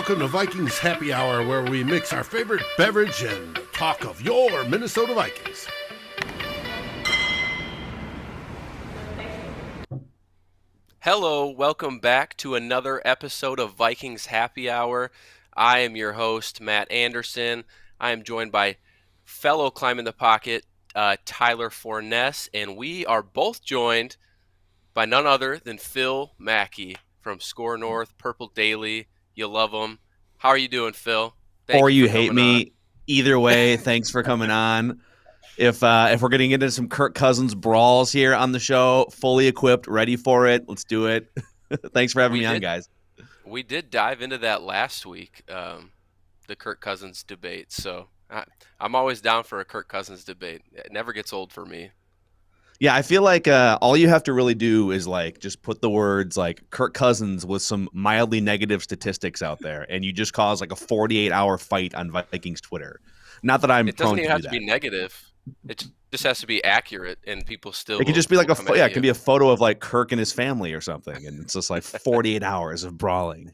welcome to Vikings Happy Hour, where we mix our favorite beverage and talk of your Minnesota Vikings. Hello, welcome back to another episode of Vikings Happy Hour. I am your host, Matt Anderson. I am joined by fellow Climb in the Pocket, Tyler Forness, and we are both joined by none other than Phil Mackey from SKOR North, Purple Daily. You love them. How are you doing, Phil? Thank you hate me. On. Either way, thanks for coming on. If we're going to get into some Kirk Cousins brawls here on the show, fully equipped, ready for it, let's do it. Thanks for having me on, guys. We did dive into that last week, the Kirk Cousins debate. So I'm always down for a Kirk Cousins debate. It never gets old for me. Yeah, I feel like all you have to really do is just put the words Kirk Cousins with some mildly negative statistics out there, and you just cause a 48-hour fight on Vikings Twitter. Not that I'm prone to do that. It doesn't even have to be negative. It just has to be accurate, and people still. It can just be it can be a photo of Kirk and his family or something, and it's just 48 hours of brawling.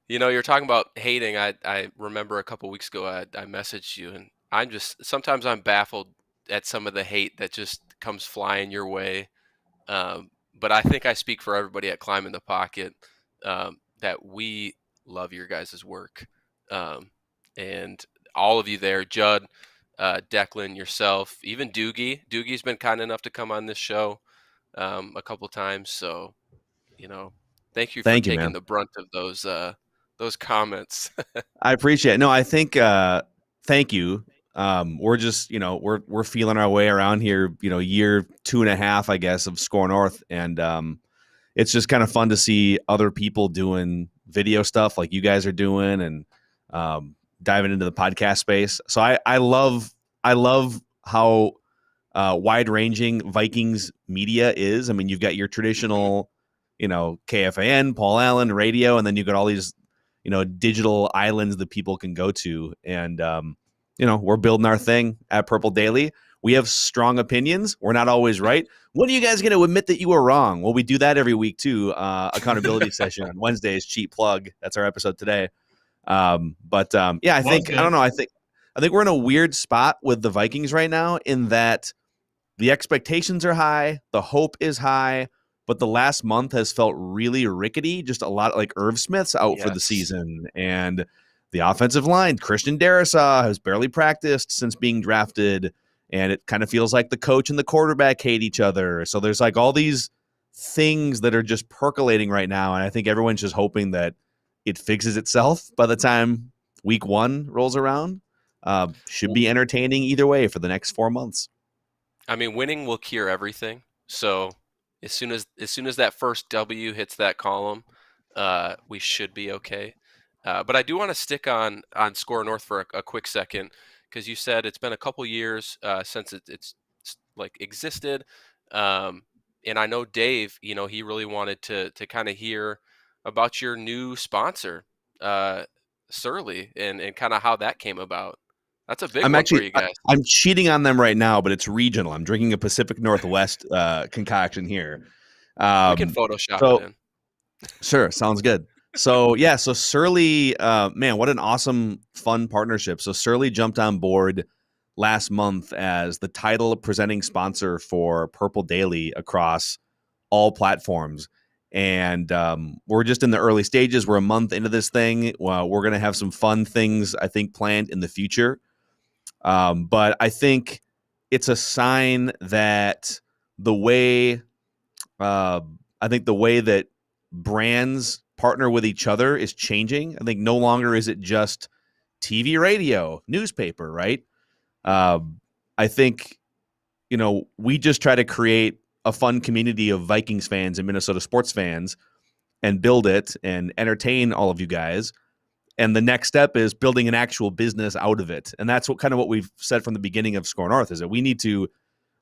You know, you're talking about hating. I remember a couple weeks ago I messaged you, and sometimes I'm baffled at some of the hate that just comes flying your way. But I think I speak for everybody at Climb in the Pocket that we love your guys' work. And all of you there, Judd, Declan, yourself, even Doogie. Doogie's been kind enough to come on this show a couple times. So, thank you for taking the brunt of those comments. I appreciate it. No, I think thank you. We're just, we're feeling our way around here, year 2.5, I guess, of SKOR North. And it's just kind of fun to see other people doing video stuff like you guys are doing and diving into the podcast space. So I love how wide ranging Vikings media is. I mean, you've got your traditional, KFAN, Paul Allen, radio, and then you've got all these, digital islands that people can go to. And, we're building our thing at Purple Daily. We have strong opinions. We're not always right. When are you guys going to admit that you were wrong? Well, we do that every week too. Accountability session on Wednesdays, cheap plug. That's our episode today. Yeah, I think we're in a weird spot with the Vikings right now in that the expectations are high, the hope is high, but the last month has felt really rickety. Just a lot Irv Smith's out for the season, and the offensive line, Christian Darrisaw, has barely practiced since being drafted, and it kind of feels like the coach and the quarterback hate each other. So there's all these things that are just percolating right now, and I think everyone's just hoping that it fixes itself by the time week 1 rolls around. Should be entertaining either way for the next 4 months. I mean, winning will cure everything. So as soon as that first W hits that column, we should be okay. But I do want to stick on SKOR North for a quick second, because you said it's been a couple years since it's existed. And I know Dave, he really wanted to kind of hear about your new sponsor, Surly, and kind of how that came about. That's a big one for you guys. I'm cheating on them right now, but it's regional. I'm drinking a Pacific Northwest concoction here. We can Photoshop it in. Sure, sounds good. So Surly, man, what an awesome, fun partnership. So Surly jumped on board last month as the title presenting sponsor for Purple Daily across all platforms. And we're just in the early stages. We're a month into this thing. Well, we're going to have some fun things, I think, planned in the future. But I think it's a sign that the way that brands partner with each other is changing. I think no longer is it just TV, radio, newspaper, right? I think, we just try to create a fun community of Vikings fans and Minnesota sports fans and build it and entertain all of you guys. And the next step is building an actual business out of it. And that's what we've said from the beginning of SKOR North, is that we need to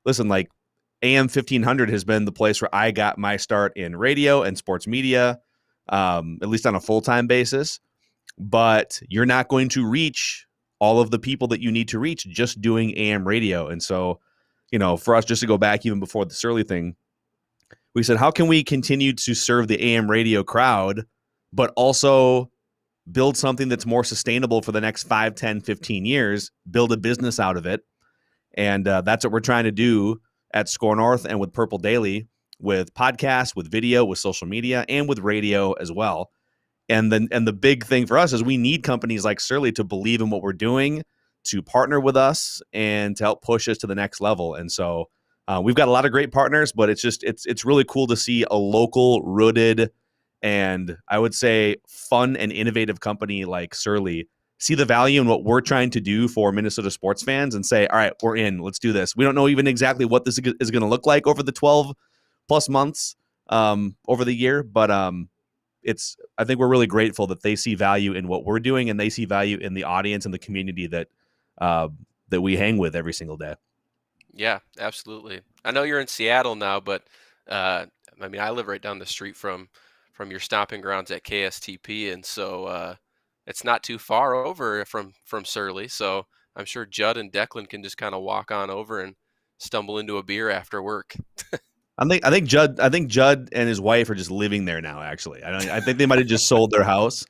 listen, AM 1500 has been the place where I got my start in radio and sports media, at least on a full-time basis. But you're not going to reach all of the people that you need to reach just doing AM radio. And so, for us, just to go back even before the Surly thing, we said, how can we continue to serve the AM radio crowd but also build something that's more sustainable for the next 5, 10, 15 years, build a business out of it. And that's what we're trying to do at SKOR North and with Purple Daily, with podcasts, with video, with social media, and with radio as well. And the big thing for us is we need companies like Surly to believe in what we're doing, to partner with us, and to help push us to the next level. And so we've got a lot of great partners, but it's really cool to see a local, rooted, and I would say fun and innovative company like Surly see the value in what we're trying to do for Minnesota sports fans and say, all right, we're in, let's do this. We don't know even exactly what this is going to look like over the 12 plus months over the year, but I think we're really grateful that they see value in what we're doing, and they see value in the audience and the community that we hang with every single day. Yeah, absolutely. I know you're in Seattle now, but I mean, I live right down the street from your stomping grounds at KSTP, and so it's not too far over from Surly. So I'm sure Judd and Declan can just kind of walk on over and stumble into a beer after work. I think Judd and his wife are just living there now. Actually, I think they might have just sold their house.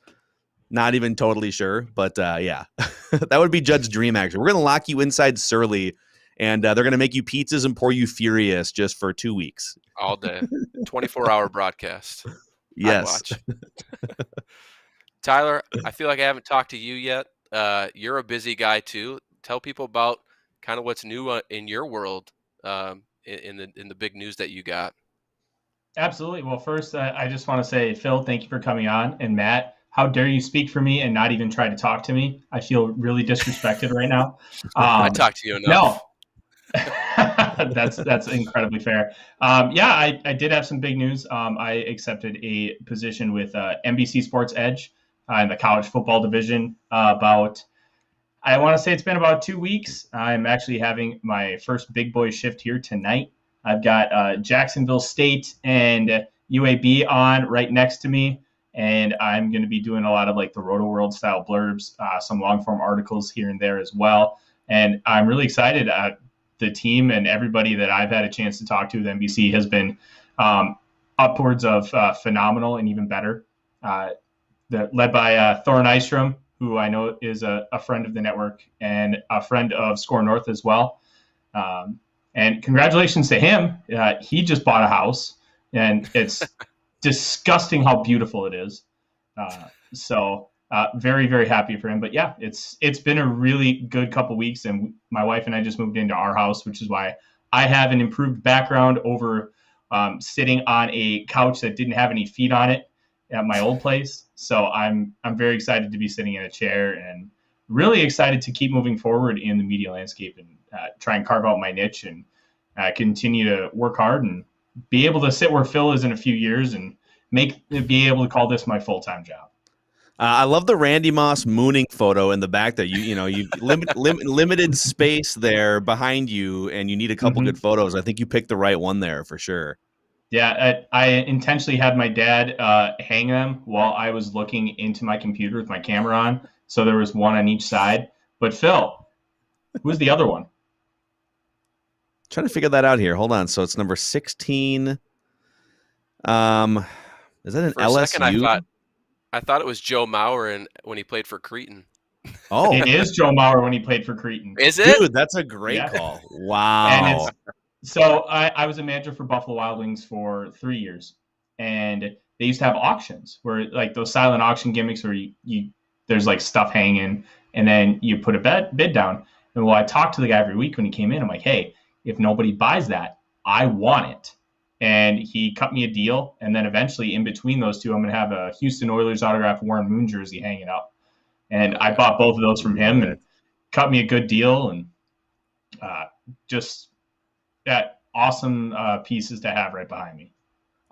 Not even totally sure, but yeah, that would be Judd's dream. Actually, we're gonna lock you inside Surly, and they're gonna make you pizzas and pour you Furious just for 2 weeks, all day, 24-hour broadcast. Yes. Tyler, I feel like I haven't talked to you yet. You're a busy guy too. Tell people about kind of what's new in your world. In the big news that you got. Absolutely. Well, first, I just want to say, Phil, thank you for coming on. And Matt, how dare you speak for me and not even try to talk to me? I feel really disrespected right now. I talked to you enough. No, that's incredibly fair. Yeah, I did have some big news. I accepted a position with NBC Sports Edge in the college football division about, I want to say it's been about 2 weeks. I'm actually having my first big boy shift here tonight. I've got Jacksonville State and UAB on right next to me, and I'm going to be doing a lot of like the Roto World style blurbs, some long form articles here and there as well. And I'm really excited. The team and everybody that I've had a chance to talk to at NBC has been upwards of phenomenal and even better. Led by Thor Nystrom, who I know is a friend of the network and a friend of SKOR North as well. And congratulations to him. He just bought a house, and it's disgusting how beautiful it is. So very, very happy for him. But yeah, it's been a really good couple weeks, and my wife and I just moved into our house, which is why I have an improved background over sitting on a couch that didn't have any feet on it at my old place. So I'm very excited to be sitting in a chair and really excited to keep moving forward in the media landscape and try and carve out my niche and continue to work hard and be able to sit where Phil is in a few years and be able to call this my full-time job. I love the Randy Moss mooning photo in the back there. You limited space there behind you, and you need a couple good photos. I think you picked the right one there for sure. Yeah, I intentionally had my dad hang them while I was looking into my computer with my camera on, so there was one on each side. But Phil, who's the other one? Trying to figure that out here. Hold on. So it's number 16. Is that an For LSU? a second, I thought it was Joe Mauer when he played for Cretin. Oh, it is Joe Mauer when he played for Cretin. Is it? Dude, that's a great call. Wow. And so I was a manager for Buffalo Wild Wings for 3 years, and they used to have auctions where like those silent auction gimmicks where you there's like stuff hanging, and then you put a bid down. And well, I talked to the guy every week when he came in. I'm like, hey, if nobody buys that, I want it. And he cut me a deal. And then eventually in between those two, I'm going to have a Houston Oilers autographed Warren Moon jersey hanging up. And I bought both of those from him and cut me a good deal. And just that awesome pieces to have right behind me.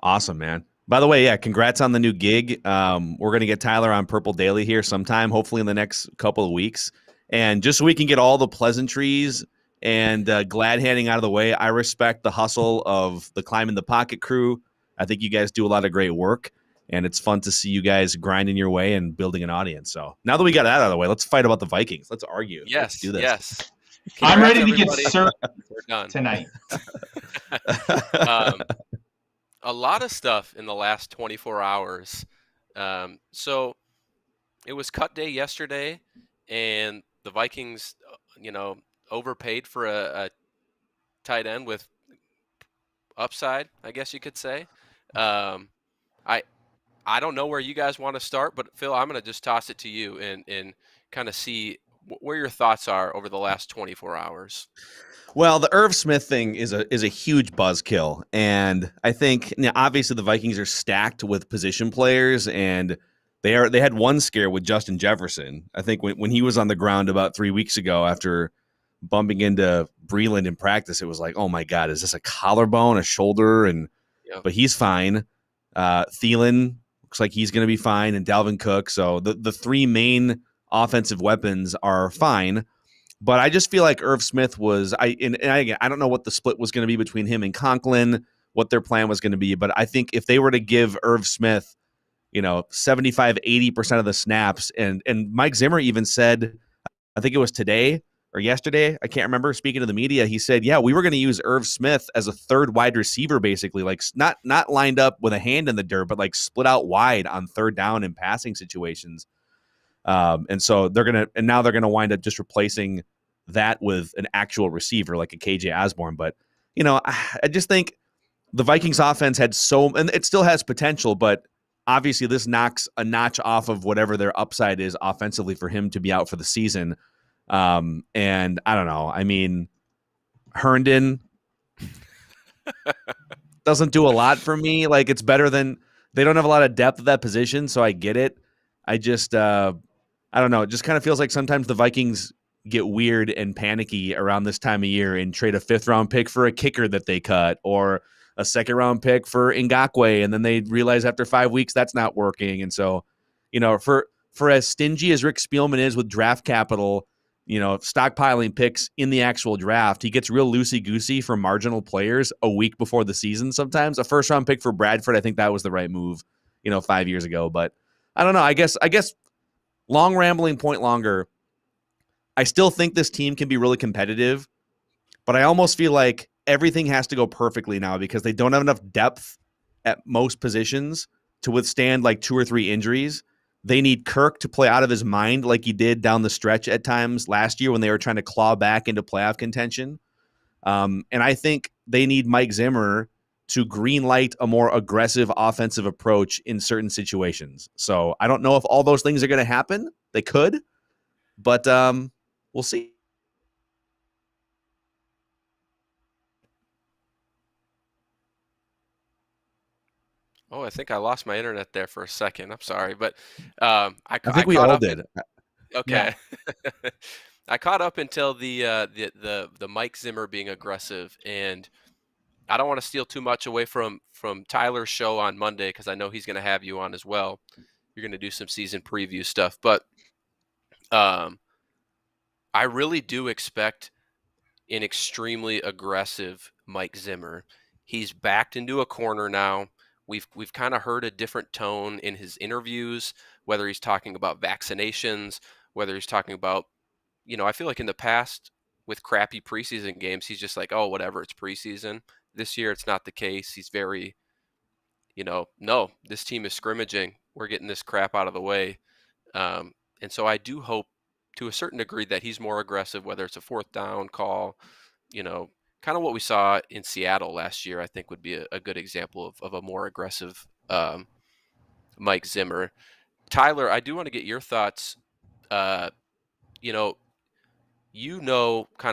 Awesome, man. By the way, yeah, congrats on the new gig. We're going to get Tyler on Purple Daily here sometime, hopefully in the next couple of weeks. And just so we can get all the pleasantries and glad handing out of the way, I respect the hustle of the Climb in the Pocket crew. I think you guys do a lot of great work, and it's fun to see you guys grinding your way and building an audience. So now that we got that out of the way, let's fight about the Vikings. Let's argue. Yes, let's do this. yes. I'm ready to get We're done tonight. A lot of stuff in the last 24 hours So it was cut day yesterday, and the Vikings, overpaid for a tight end with upside, I guess you could say. Um, I I don't know where you guys want to start, but Phil, I'm going to just toss it to you and kind of see where your thoughts are over the last 24 hours. Well, the Irv Smith thing is a huge buzzkill, and I think obviously the Vikings are stacked with position players, and they had one scare with Justin Jefferson. I think when he was on the ground about 3 weeks ago after bumping into Breland in practice, it was like, oh my God, is this a collarbone, a shoulder? But he's fine. Thielen looks like he's going to be fine, and Dalvin Cook. So the three main offensive weapons are fine. But I just feel like Irv Smith was I don't know what the split was going to be between him and Conklin, what their plan was going to be. But I think if they were to give Irv Smith, 75, 80% of the snaps, and Mike Zimmer even said, I think it was today or yesterday, I can't remember, speaking to the media, he said, yeah, we were going to use Irv Smith as a third wide receiver, basically, like not lined up with a hand in the dirt, but like split out wide on third down in passing situations. And so now they're gonna wind up just replacing that with an actual receiver like a KJ Osborne. But I just think the Vikings offense had and it still has potential, but obviously this knocks a notch off of whatever their upside is offensively for him to be out for the season. And I don't know. I mean, Herndon doesn't do a lot for me. Like, it's better than they don't have a lot of depth at that position, so I get it. I just I don't know. It just kind of feels like sometimes the Vikings get weird and panicky around this time of year and trade a 5th-round pick for a kicker that they cut, or a 2nd-round pick for Ngakoue, and then they realize after 5 weeks that's not working. And so, for as stingy as Rick Spielman is with draft capital, stockpiling picks in the actual draft, he gets real loosey-goosey for marginal players a week before the season sometimes. A 1st-round pick for Bradford, I think that was the right move, 5 years ago. But I don't know. I guess long rambling point longer, I still think this team can be really competitive, but I almost feel like everything has to go perfectly now because they don't have enough depth at most positions to withstand like 2 or 3 injuries. They need Kirk to play out of his mind like he did down the stretch at times last year when they were trying to claw back into playoff contention. And I think they need Mike Zimmer to greenlight a more aggressive offensive approach in certain situations. So I don't know if all those things are going to happen. They could, but we'll see. Oh, I think I lost my internet there for a second. I'm sorry, but I think we all did. Okay. Yeah. I caught up until the Mike Zimmer being aggressive, and I don't want to steal too much away from Tyler's show on Monday because I know he's going to have you on as well. You're going to do some season preview stuff, but I really do expect an extremely aggressive Mike Zimmer. He's backed into a corner now. We've kind of heard a different tone in his interviews, whether he's talking about vaccinations, whether he's talking about, I feel like in the past with crappy preseason games, he's just like, oh, whatever, it's preseason. This year, it's not the case. He's very, no, this team is scrimmaging. We're getting this crap out of the way. And so I do hope to a certain degree that he's more aggressive, whether it's a 4th down call, kind of what we saw in Seattle last year, I think would be a good example of a more aggressive Mike Zimmer. Tyler, I do want to get your thoughts. Kind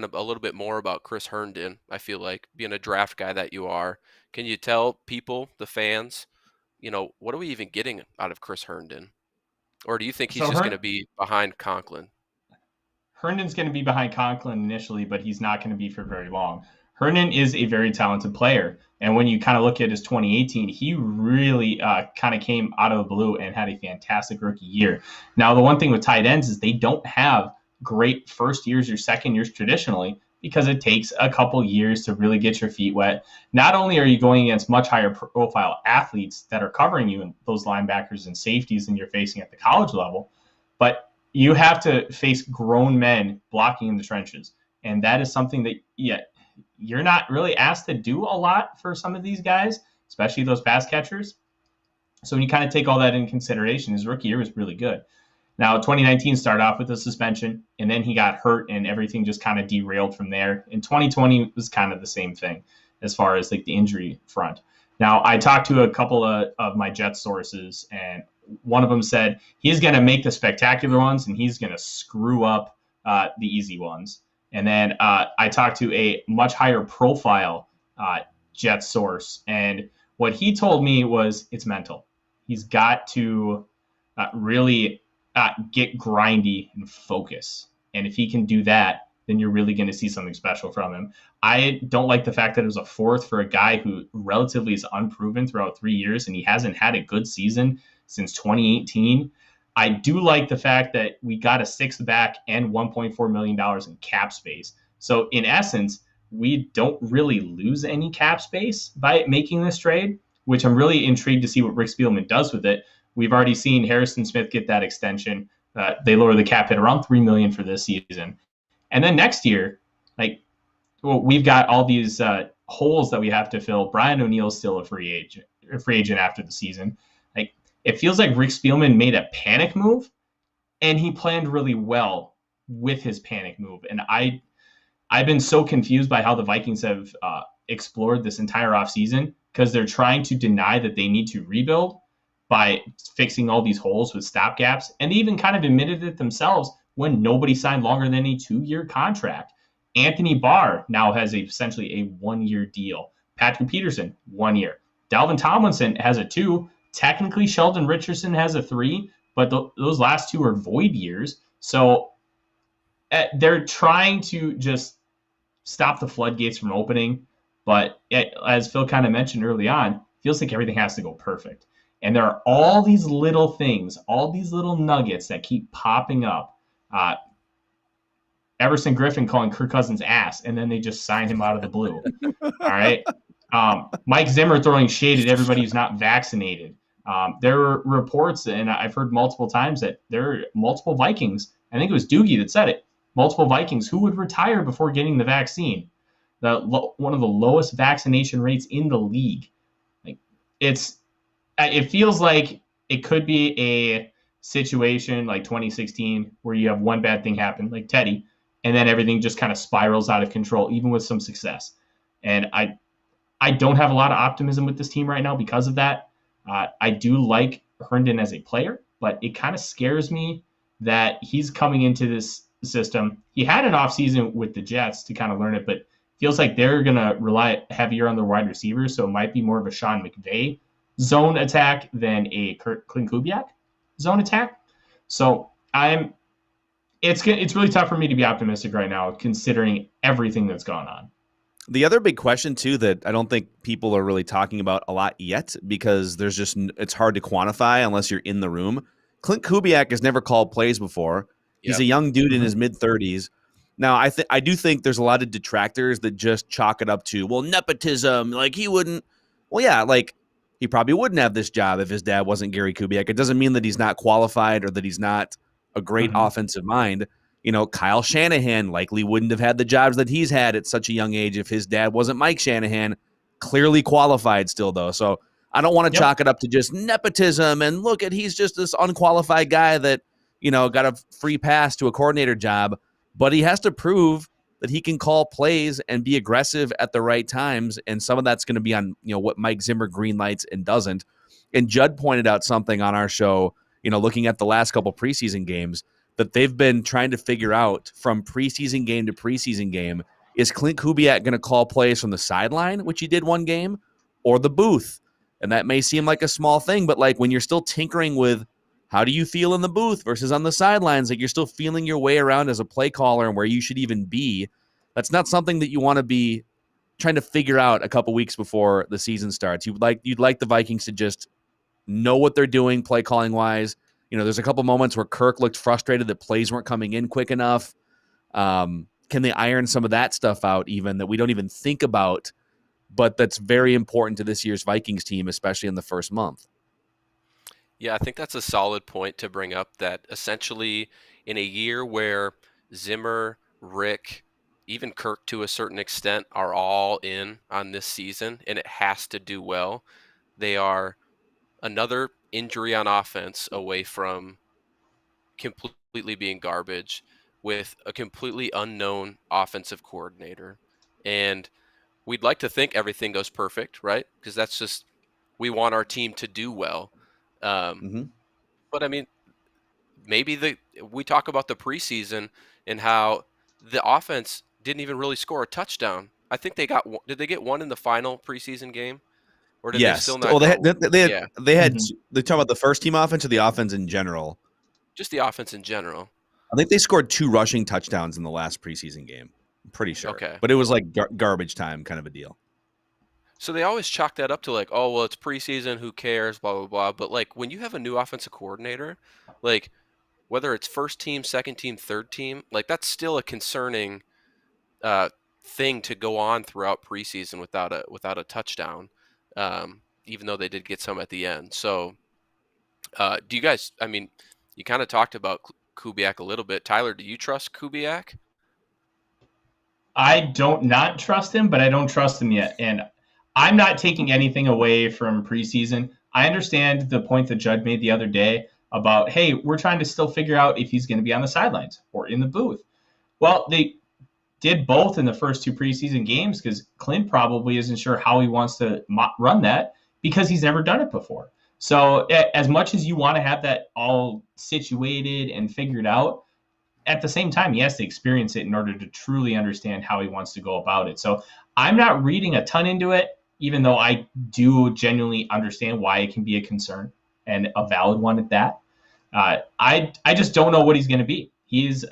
of a little bit more about Chris Herndon, I feel like, being a draft guy that you are. Can you tell people, the fans, what are we even getting out of Chris Herndon? Or do you think he's just going to be behind Conklin? Herndon's going to be behind Conklin initially, but he's not going to be for very long. Herndon is a very talented player. And when you kind of look at his 2018, he really kind of came out of the blue and had a fantastic rookie year. Now, the one thing with tight ends is they don't have great first years or second years traditionally because it takes a couple years to really get your feet wet. Not only are you going against much higher profile athletes that are covering you in those linebackers and safeties than you're facing at the college level, but you have to face grown men blocking in the trenches. And that is something that you're not really asked to do a lot for some of these guys, especially those pass catchers. So when you kind of take all that in consideration, his rookie year was really good. Now, 2019 started off with a suspension, and then he got hurt, and everything just kind of derailed from there. And 2020 was kind of the same thing as far as like the injury front. Now, I talked to a couple of my Jets sources, and one of them said he's going to make the spectacular ones, and he's going to screw up the easy ones. And then I talked to a much higher profile Jets source, and what he told me was it's mental. He's got to really get grindy and focus. And if he can do that, then you're really going to see something special from him. I don't like the fact that it was a fourth for a guy who relatively is unproven throughout 3 years, and he hasn't had a good season since 2018. I do like the fact that we got a sixth back and $1.4 million in cap space. So in essence, we don't really lose any cap space by making this trade, which I'm really intrigued to see what Rick Spielman does with it. We've already seen Harrison Smith get that extension. They lower the cap hit around $3 million for this season. And then next year, we've got all these holes that we have to fill. Brian O'Neill's still a free agent after the season. It feels like Rick Spielman made a panic move, and he planned really well with his panic move. And I've been so confused by how the Vikings have explored this entire offseason, because they're trying to deny that they need to rebuild by fixing all these holes with stopgaps. And they even kind of admitted it themselves when nobody signed longer than a 2-year contract. Anthony Barr now has essentially a 1-year deal. Patrick Peterson, 1 year. Dalvin Tomlinson has a 2. Technically, Sheldon Richardson has a 3, but those last 2 are void years. So they're trying to just stop the floodgates from opening. But as Phil kind of mentioned early on, feels like everything has to go perfect. And there are all these little things, all these little nuggets that keep popping up. Everson Griffin calling Kirk Cousins ass, and then they just sign him out of the blue. All right. Mike Zimmer throwing shade at everybody who's not vaccinated. There were reports, and I've heard multiple times, that there are multiple Vikings. I think it was Doogie that said it. Multiple Vikings who would retire before getting the vaccine. One of the lowest vaccination rates in the league. It feels like it could be a situation like 2016 where you have one bad thing happen, like Teddy, and then everything just kind of spirals out of control, even with some success. And I don't have a lot of optimism with this team right now because of that. I do like Herndon as a player, but it kind of scares me that he's coming into this system. He had an offseason with the Jets to kind of learn it, but feels like they're going to rely heavier on the wide receivers, so it might be more of a Sean McVay zone attack than a Clint Kubiak zone attack. So it's really tough for me to be optimistic right now, considering everything that's gone on. The other big question, too, that I don't think people are really talking about a lot yet, because it's hard to quantify unless you're in the room. Clint Kubiak has never called plays before. He's a young dude in his mid-30s. Now, I do think there's a lot of detractors that just chalk it up to, well, nepotism. Like, he wouldn't. Well, yeah, like, he probably wouldn't have this job if his dad wasn't Gary Kubiak. It doesn't mean that he's not qualified or that he's not a great offensive mind. Kyle Shanahan likely wouldn't have had the jobs that he's had at such a young age if his dad wasn't Mike Shanahan. Clearly qualified still, though. So I don't want to chalk it up to just nepotism and look at he's just this unqualified guy that, got a free pass to a coordinator job. But he has to prove that he can call plays and be aggressive at the right times. And some of that's going to be on, what Mike Zimmer greenlights and doesn't. And Judd pointed out something on our show, looking at the last couple preseason games, that they've been trying to figure out from preseason game to preseason game. Is Clint Kubiak going to call plays from the sideline, which he did one game, or the booth? And that may seem like a small thing, but like when you're still tinkering with how do you feel in the booth versus on the sidelines, like you're still feeling your way around as a play caller and where you should even be. That's not something that you want to be trying to figure out a couple weeks before the season starts. You'd like the Vikings to just know what they're doing play calling wise. There's a couple moments where Kirk looked frustrated that plays weren't coming in quick enough. Can they iron some of that stuff out even that we don't even think about, but that's very important to this year's Vikings team, especially in the first month? Yeah, I think that's a solid point to bring up, that essentially in a year where Zimmer, Rick, even Kirk to a certain extent are all in on this season and it has to do well, they are another injury on offense away from completely being garbage with a completely unknown offensive coordinator. And we'd like to think everything goes perfect, right? Because that's just, we want our team to do well. Mm-hmm. But I mean, maybe we talk about the preseason and how the offense didn't even really score a touchdown. I think did they get one in the final preseason game? Or did they Yes. still not Well, go? they had Mhm. they talk about the first team offense or the offense in general. Just the offense in general. I think they scored 2 rushing touchdowns in the last preseason game. I'm pretty sure. Okay. But it was like garbage time kind of a deal. So they always chalk that up to like, oh, well, it's preseason, who cares, blah, blah, blah. But like when you have a new offensive coordinator, like whether it's first team, second team, third team, like that's still a concerning thing to go on throughout preseason without a touchdown, even though they did get some at the end. So do you guys, I mean, you kind of talked about Kubiak a little bit. Tyler, do you trust Kubiak? I don't not trust him, but I don't trust him yet. And I'm not taking anything away from preseason. I understand the point that Judd made the other day about, hey, we're trying to still figure out if he's going to be on the sidelines or in the booth. Well, they did both in the first 2 preseason games because Clint probably isn't sure how he wants to run that because he's never done it before. So as much as you want to have that all situated and figured out, at the same time, he has to experience it in order to truly understand how he wants to go about it. So I'm not reading a ton into it, even though I do genuinely understand why it can be a concern and a valid one at that. I just don't know what he's going to be. He's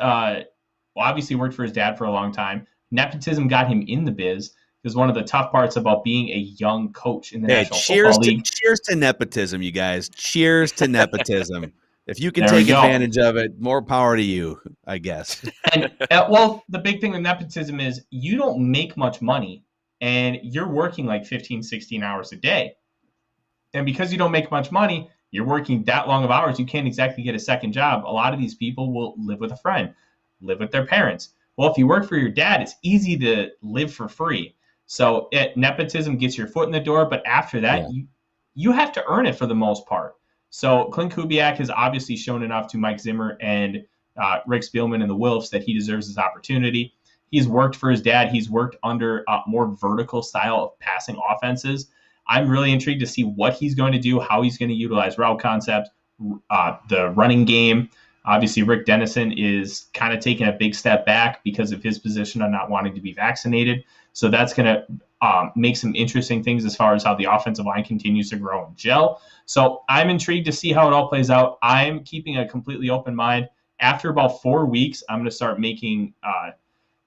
obviously worked for his dad for a long time. Nepotism got him in the biz. Because one of the tough parts about being a young coach in the National Football League. Cheers to nepotism, you guys. Cheers to nepotism. If you can There we take go. advantage of it, more power to you, I guess. And well, the big thing with nepotism is you don't make much money and you're working like 15, 16 hours a day. And because you don't make much money, you're working that long of hours, you can't exactly get a second job. A lot of these people will live with a friend, live with their parents. Well, if you work for your dad, it's easy to live for free. So nepotism gets your foot in the door, but after that, you have to earn it for the most part. So Clint Kubiak has obviously shown enough to Mike Zimmer and Rick Spielman and the Wilfs that he deserves his opportunity. He's worked for his dad. He's worked under more vertical style of passing offenses. I'm really intrigued to see what he's going to do, how he's going to utilize route concepts, the running game. Obviously, Rick Dennison is kind of taking a big step back because of his position on not wanting to be vaccinated. So that's going to make some interesting things as far as how the offensive line continues to grow and gel. So I'm intrigued to see how it all plays out. I'm keeping a completely open mind. After about 4 weeks, I'm going to start making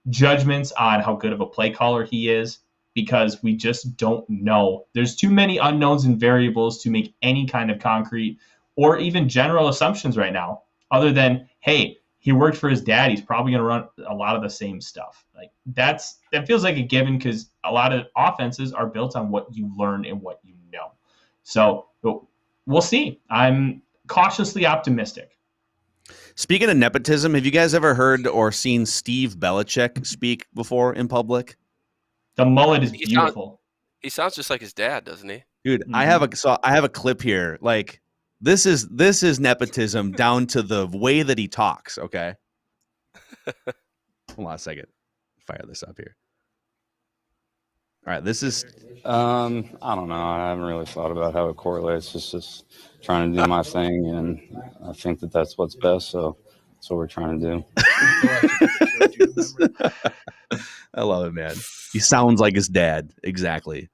judgments on how good of a play caller he is because we just don't know. There's too many unknowns and variables to make any kind of concrete or even general assumptions right now, other than, hey, he worked for his dad. He's probably going to run a lot of the same stuff. Like that feels like a given because a lot of offenses are built on what you learn and what you know. So we'll see. I'm cautiously optimistic. Speaking of nepotism, have you guys ever heard or seen Steve Belichick speak before in public? The mullet is beautiful. He sounds just like his dad, doesn't he? Dude, Mm-hmm. I have a clip here. Like this is nepotism down to the way that he talks, okay? Hold on a second. Fire this up here. All right, this is I don't know. I haven't really thought about how it correlates. It's just trying to do my thing, and I think that that's what's best. So that's what we're trying to do. I love it, man. He sounds like his dad. Exactly.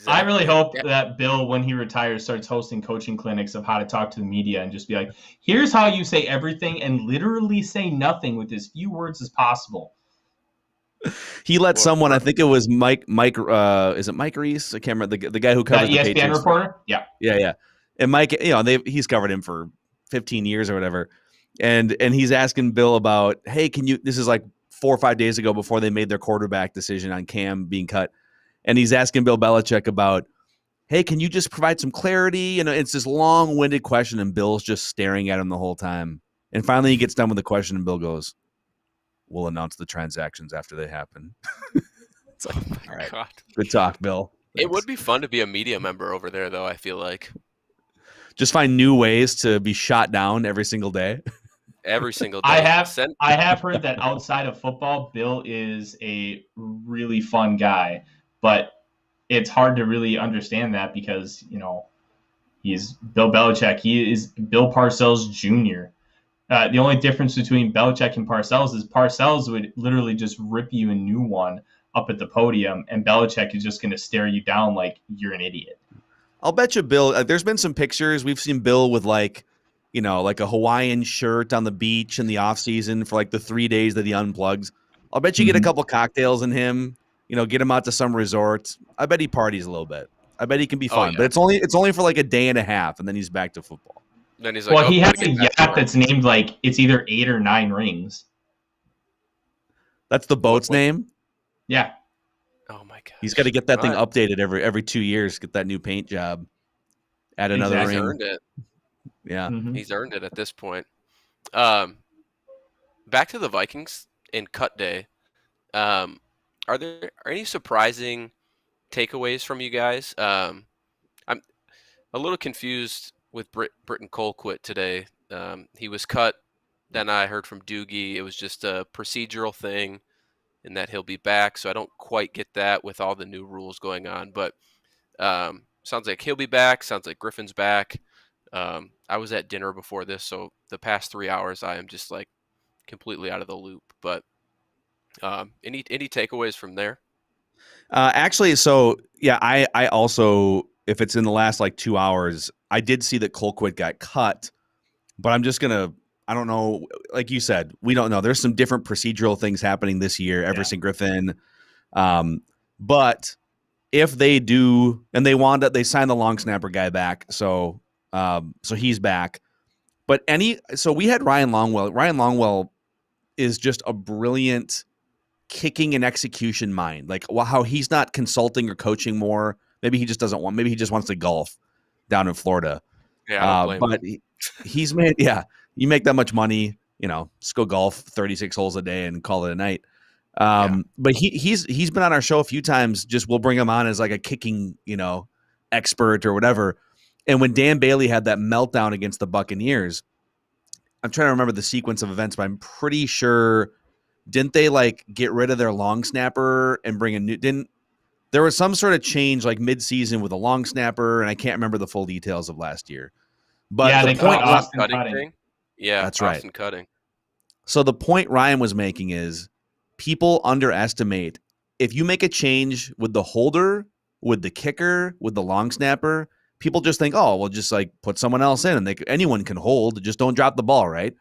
I really hope that Bill, when he retires, starts hosting coaching clinics of how to talk to the media and just be like, here's how you say everything and literally say nothing with as few words as possible. He let someone, I think it was Mike, is it Mike Reese? I can't remember, the guy who covers the ESPN Patriots. reporter? Yeah. Yeah. And Mike, he's covered him for 15 years or whatever. And he's asking Bill about, hey, this is like 4 or 5 days ago before they made their quarterback decision on Cam being cut. And he's asking Bill Belichick about, hey, can you just provide some clarity? And it's this long-winded question, and Bill's just staring at him the whole time. And finally he gets done with the question, and Bill goes, we'll announce the transactions after they happen. It's like, all right, God. Good talk, Bill. It would be fun to be a media member over there, though, I feel like. just find new ways to be shot down every single day. Every single day. I have heard that outside of football, Bill is a really fun guy, but it's hard to really understand that because, he's Bill Belichick. He is Bill Parcells Jr. The only difference between Belichick and Parcells is Parcells would literally just rip you a new one up at the podium, and Belichick is just going to stare you down like you're an idiot. I'll bet you Bill, there's been some pictures. We've seen Bill with like a Hawaiian shirt on the beach in the off season for like the 3 days that he unplugs. I'll bet you get a couple cocktails in him, get him out to some resort. I bet he parties a little bit. I bet he can be fun, but it's only for like a day and a half, and then he's back to football. Then he's like, well, he has a yacht that's named like it's either 8 or 9 rings. That's the boat's name? Yeah. Oh my god. He's got to get that thing updated every 2 years. Get that new paint job. Add another ring. He's earned it. Yeah, he's earned it at this point. Back to the Vikings in cut day. Are there any surprising takeaways from you guys? I'm a little confused with Britton Colquitt today. He was cut. Then I heard from Doogie it was just a procedural thing and that he'll be back. So I don't quite get that with all the new rules going on. But sounds like he'll be back. Sounds like Griffin's back. I was at dinner before this, so the past 3 hours I am just like completely out of the loop. But any takeaways from there? Actually, so yeah, I also, if it's in the last like 2 hours, I did see that Colquitt got cut, but I'm just gonna, I don't know, like you said, we don't know. There's some different procedural things happening this year, Everson Griffin, but if they do, and they signed the long snapper guy back, so he's back. But so we had Ryan Longwell. Ryan Longwell is just a brilliant kicking and execution mind. Like how he's not consulting or coaching more. Maybe he just doesn't want. Maybe he just wants to golf down in Florida. Yeah, but he's made. Yeah, you make that much money, just go golf 36 holes a day and call it a night. But he's been on our show a few times. Just we'll bring him on as like a kicking, expert or whatever. And when Dan Bailey had that meltdown against the Buccaneers, I'm trying to remember the sequence of events, but I'm pretty sure, didn't they like get rid of their long snapper and bring a new, there was some sort of change like mid-season with a long snapper, and I can't remember the full details of last year. But yeah, the point Austin Cutting. Yeah, that's Austin right. Cutting. So the point Ryan was making is people underestimate if you make a change with the holder, with the kicker, with the long snapper, people just think, oh, well, just like put someone else in and anyone can hold, just don't drop the ball, right?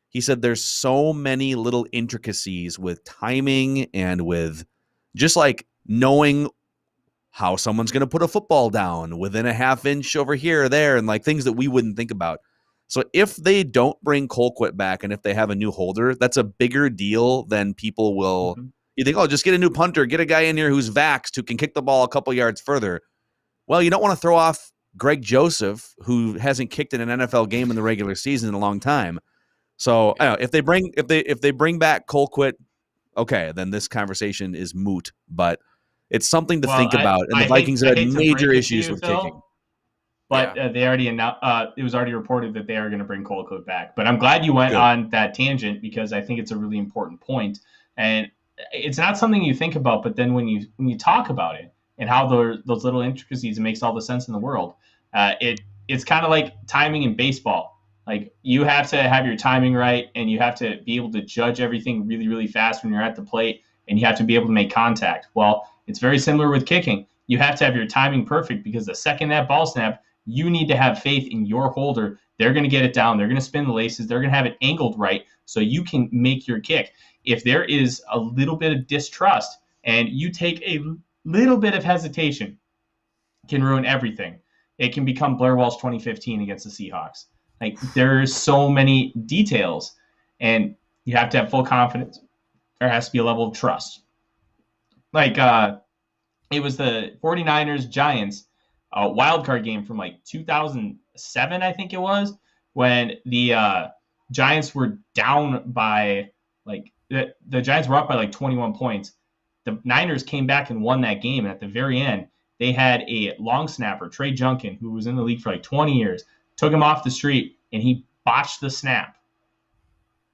He said there's so many little intricacies with timing and with just like knowing how someone's going to put a football down within a half inch over here or there and like things that we wouldn't think about. So if they don't bring Colquitt back and if they have a new holder, that's a bigger deal than people will. You think, oh, just get a new punter, get a guy in here who's vaxxed, who can kick the ball a couple yards further. Well, you don't want to throw off Greg Joseph, who hasn't kicked in an NFL game in the regular season in a long time. So I don't know, if they bring back Colquitt, okay, then this conversation is moot. But it's something to think about. And the Vikings have had major issues with kicking. But they already announced. It was already reported that they are going to bring Colquitt back. But I'm glad you went on that tangent because I think it's a really important point. And it's not something you think about, but then when you talk about it and how those little intricacies, it makes all the sense in the world. It's kind of like timing in baseball. Like you have to have your timing right, and you have to be able to judge everything really, really fast when you're at the plate, and you have to be able to make contact. Well, it's very similar with kicking. You have to have your timing perfect because the second that ball snap, you need to have faith in your holder. They're going to get it down. They're going to spin the laces. They're going to have it angled right so you can make your kick. If there is a little bit of distrust and you take a little bit of hesitation, it can ruin everything. It can become Blair Walsh 2015 against the Seahawks. Like there's so many details, and you have to have full confidence. There has to be a level of trust. Like it was the 49ers Giants wild card game from like 2007, I think it was, when the Giants were down by like the Giants were up by like 21 points. The Niners came back and won that game, and at the very end, they had a long snapper, Trey Junkin, who was in the league for like 20 years, took him off the street, and he botched the snap.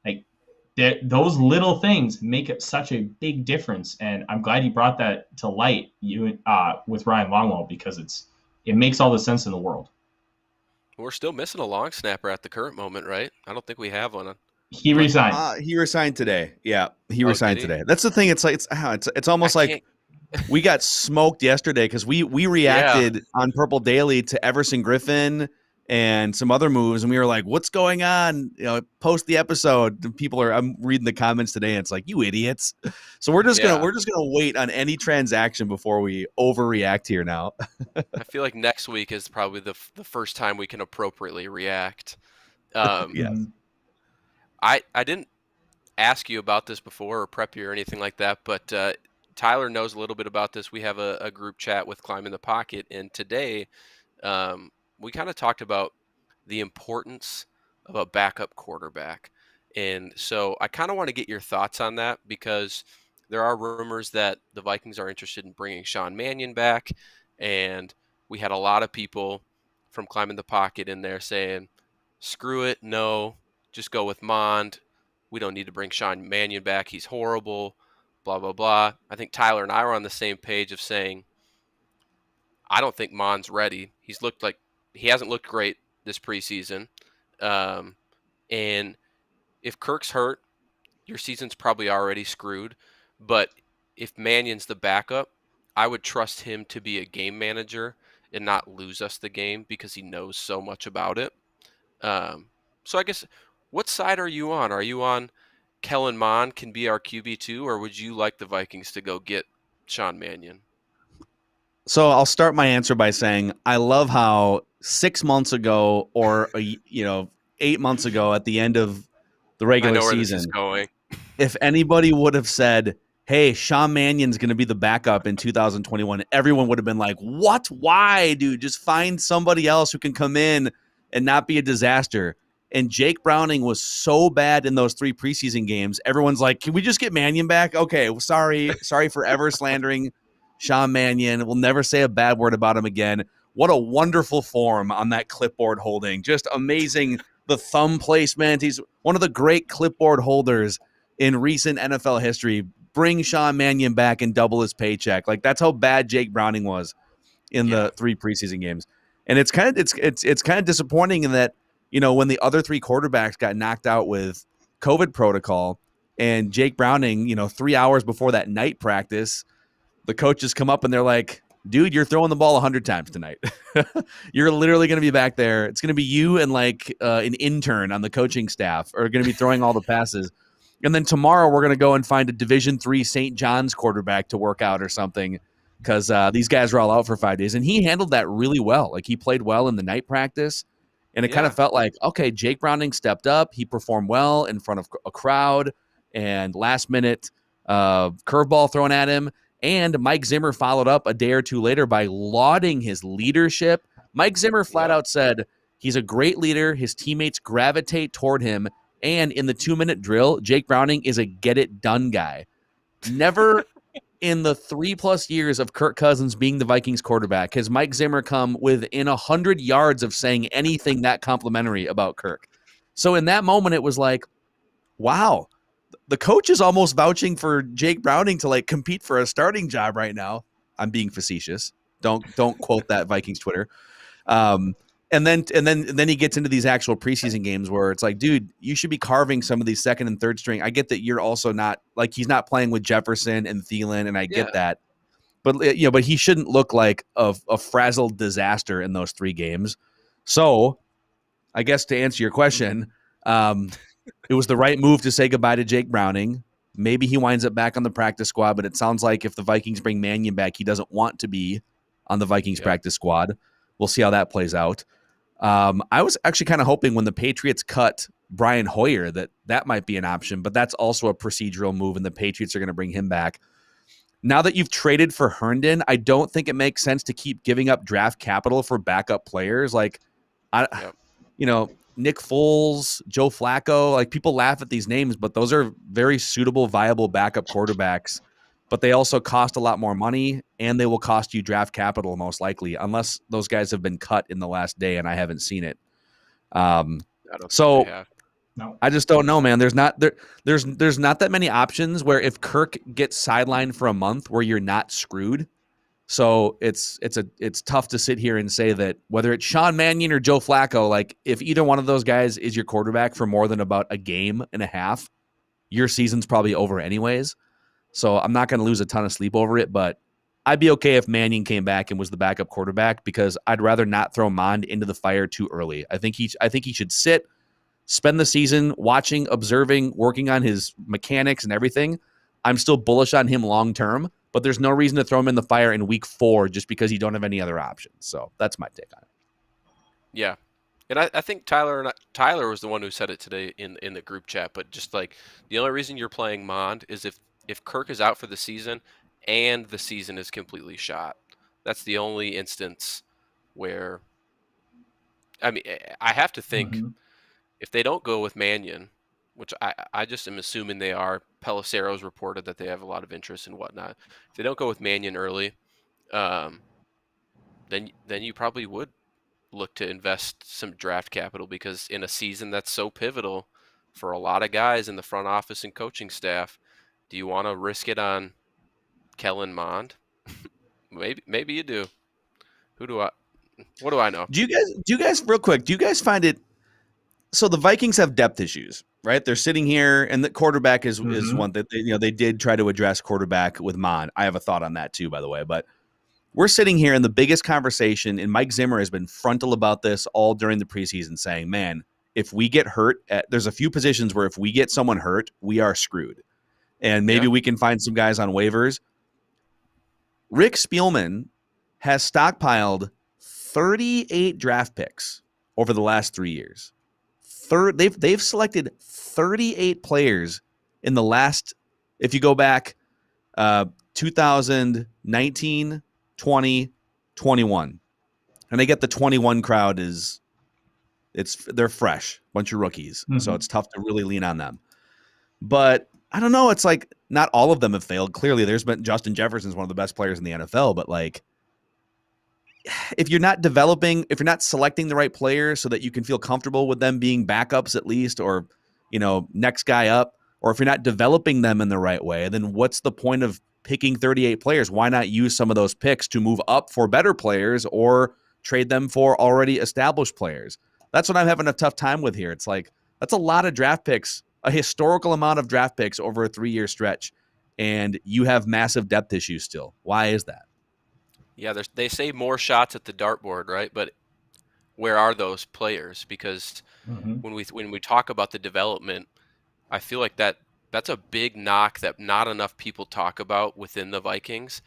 Like, those little things make it such a big difference, and I'm glad you brought that to light with Ryan Longwell, because it makes all the sense in the world. We're still missing a long snapper at the current moment, right? I don't think we have one. He resigned. He resigned today. Yeah, he Oh, resigned did he? today. That's the thing. It's like it's almost like we got smoked yesterday because we reacted on Purple Daily to Everson Griffin and some other moves, and we were like, "What's going on?" Post the episode. I'm reading the comments today, and it's like, "You idiots!" So we're just gonna wait on any transaction before we overreact here now. I feel like next week is probably the first time we can appropriately react. Yes. I didn't ask you about this before or prep you or anything like that, but Tyler knows a little bit about this. We have a group chat with Climbing the Pocket, and today we kind of talked about the importance of a backup quarterback. And so I kind of want to get your thoughts on that, because there are rumors that the Vikings are interested in bringing Sean Mannion back, and we had a lot of people from Climbing the Pocket in there saying, screw it, no, just go with Mond. We don't need to bring Sean Mannion back. He's horrible, blah, blah, blah. I think Tyler and I were on the same page of saying, I don't think Mond's ready. He hasn't looked great this preseason. And if Kirk's hurt, your season's probably already screwed. But if Mannion's the backup, I would trust him to be a game manager and not lose us the game, because he knows so much about it. So I guess, what side are you on? Are you on Kellen Mond can be our QB2, or would you like the Vikings to go get Sean Mannion? So I'll start my answer by saying I love how 6 months ago, or 8 months ago at the end of the regular season, this is going. If anybody would have said, "Hey, Sean Mannion's going to be the backup in 2021," everyone would have been like, "What? Why, dude? Just find somebody else who can come in and not be a disaster." And Jake Browning was so bad in those 3 preseason games. Everyone's like, "Can we just get Mannion back?" Okay, well, sorry for ever slandering Sean Mannion. We'll never say a bad word about him again. What a wonderful form on that clipboard holding. Just amazing. The thumb placement. He's one of the great clipboard holders in recent NFL history. Bring Sean Mannion back and double his paycheck. Like, that's how bad Jake Browning was in the 3 preseason games. And it's kind of disappointing in that, when the other 3 quarterbacks got knocked out with COVID protocol, and Jake Browning, 3 hours before that night practice, the coaches come up and they're like, "Dude, you're throwing the ball 100 times tonight. You're literally going to be back there. It's going to be you and an intern on the coaching staff are going to be throwing all the passes. And then tomorrow we're going to go and find a Division III St. John's quarterback to work out or something, because these guys are all out for 5 days." And he handled that really well. Like, he played well in the night practice, and it kind of felt like, okay, Jake Browning stepped up. He performed well in front of a crowd, and last minute curveball thrown at him. And Mike Zimmer followed up a day or two later by lauding his leadership. Mike Zimmer flat out said he's a great leader. His teammates gravitate toward him. And in the 2-minute drill, Jake Browning is a get-it-done guy. Never in the 3+ years of Kirk Cousins being the Vikings quarterback has Mike Zimmer come within 100 yards of saying anything that complimentary about Kirk. So in that moment, it was like, wow, the coach is almost vouching for Jake Browning to compete for a starting job right now. I'm being facetious. Don't quote that Vikings Twitter. And then he gets into these actual preseason games where it's like, dude, you should be carving some of these second and third string. I get that you're also not he's not playing with Jefferson and Thielen, and I get that, but but he shouldn't look like a frazzled disaster in those 3 games. So I guess to answer your question, it was the right move to say goodbye to Jake Browning. Maybe he winds up back on the practice squad, but it sounds like if the Vikings bring Mannion back, he doesn't want to be on the Vikings practice squad. We'll see how that plays out. I was actually kind of hoping when the Patriots cut Brian Hoyer that might be an option, but that's also a procedural move, and the Patriots are going to bring him back. Now that you've traded for Herndon, I don't think it makes sense to keep giving up draft capital for backup players. Nick Foles, Joe Flacco, people laugh at these names, but those are very suitable, viable backup quarterbacks. But they also cost a lot more money, and they will cost you draft capital most likely, unless those guys have been cut in the last day, and I haven't seen it. I don't So think they have. No. I just don't know, man. There's not that many options where if Kirk gets sidelined for a month where you're not screwed. So it's tough to sit here and say that whether it's Sean Mannion or Joe Flacco, like if either one of those guys is your quarterback for more than about a game and a half, your season's probably over anyways. So I'm not going to lose a ton of sleep over it, but I'd be okay if Mannion came back and was the backup quarterback because I'd rather not throw Mond into the fire too early. I think he should sit, spend the season watching, observing, working on his mechanics and everything. I'm still bullish on him long term, but there's no reason to throw him in the fire in week 4 just because you don't have any other options. So that's my take on it. Yeah. And I think Tyler was the one who said it today in the group chat, but just like the only reason you're playing Mond is if Kirk is out for the season and the season is completely shot. That's the only instance where, I mean, I have to think if they don't go with Mannion, which I just am assuming they are, Pelissero's reported that they have a lot of interest and whatnot. If they don't go with Mannion early, then you probably would look to invest some draft capital because in a season that's so pivotal for a lot of guys in the front office and coaching staff, do you want to risk it on Kellen Mond? Maybe you do. What do I know? Do you guys real quick, do you guys find it so the Vikings have depth issues, right? They're sitting here and the quarterback is one that they did try to address quarterback with Mond. I have a thought on that too, by the way, but we're sitting here in the biggest conversation, and Mike Zimmer has been frontal about this all during the preseason, saying, man, if we get hurt, there's a few positions where if we get someone hurt, we are screwed. And maybe we can find some guys on waivers. Rick Spielman has stockpiled 38 draft picks over the last 3 years. They've selected 38 players in the last, if you go back 2019, 20, 21. And I get the 21 crowd they're fresh, bunch of rookies. So it's tough to really lean on them. But I don't know. It's like not all of them have failed. Clearly, there's been Justin Jefferson's one of the best players in the NFL. But like, if you're not selecting the right players so that you can feel comfortable with them being backups at least, or next guy up, or if you're not developing them in the right way, then what's the point of picking 38 players? Why not use some of those picks to move up for better players or trade them for already established players? That's what I'm having a tough time with here. It's like that's a lot of draft picks. A historical amount of draft picks over a 3-year stretch, and you have massive depth issues still. Why is that? Yeah, they say more shots at the dartboard, right? But where are those players? Because when we talk about the development, I feel like that's a big knock that not enough people talk about within the Vikings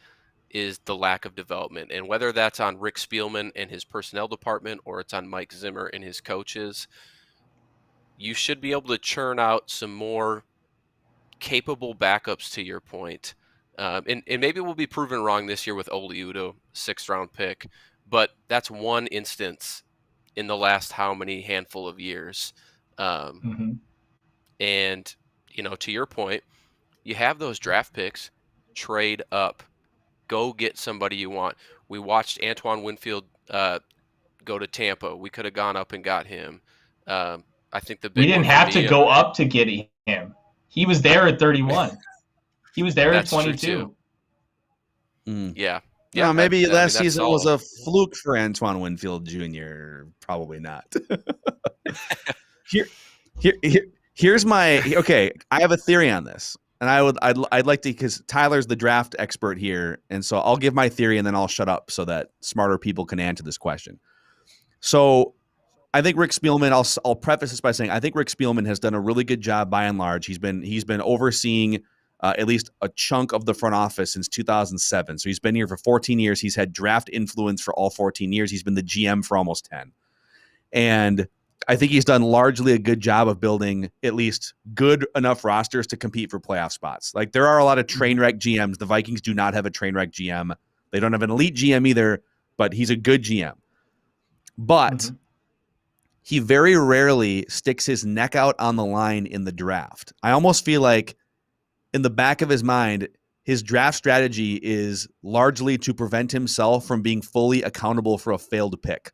is the lack of development. And whether that's on Rick Spielman and his personnel department or it's on Mike Zimmer and his coaches, you should be able to churn out some more capable backups, to your point. And maybe we'll be proven wrong this year with Oli Udoh, 6th-round pick, but that's one instance in the last how many handful of years. And, to your point, you have those draft picks, trade up, go get somebody you want. We watched Antoine Winfield go to Tampa. We could have gone up and got him. I think we didn't have to go up to get him. He was there at 31. He was there at 22. Yeah. Yeah, maybe last season was a fluke for Antoine Winfield Jr. Probably not. Here's my okay. I have a theory on this, and I'd like to, because Tyler's the draft expert here, and so I'll give my theory and then I'll shut up so that smarter people can answer this question. So I think Rick Spielman, I'll preface this by saying I think Rick Spielman has done a really good job by and large. He's been overseeing at least a chunk of the front office since 2007. So he's been here for 14 years. He's had draft influence for all 14 years. He's been the GM for almost 10. And I think he's done largely a good job of building at least good enough rosters to compete for playoff spots. Like there are a lot of train wreck GMs. The Vikings do not have a train wreck GM. They don't have an elite GM either, but he's a good GM. But he very rarely sticks his neck out on the line in the draft. I almost feel like in the back of his mind, his draft strategy is largely to prevent himself from being fully accountable for a failed pick.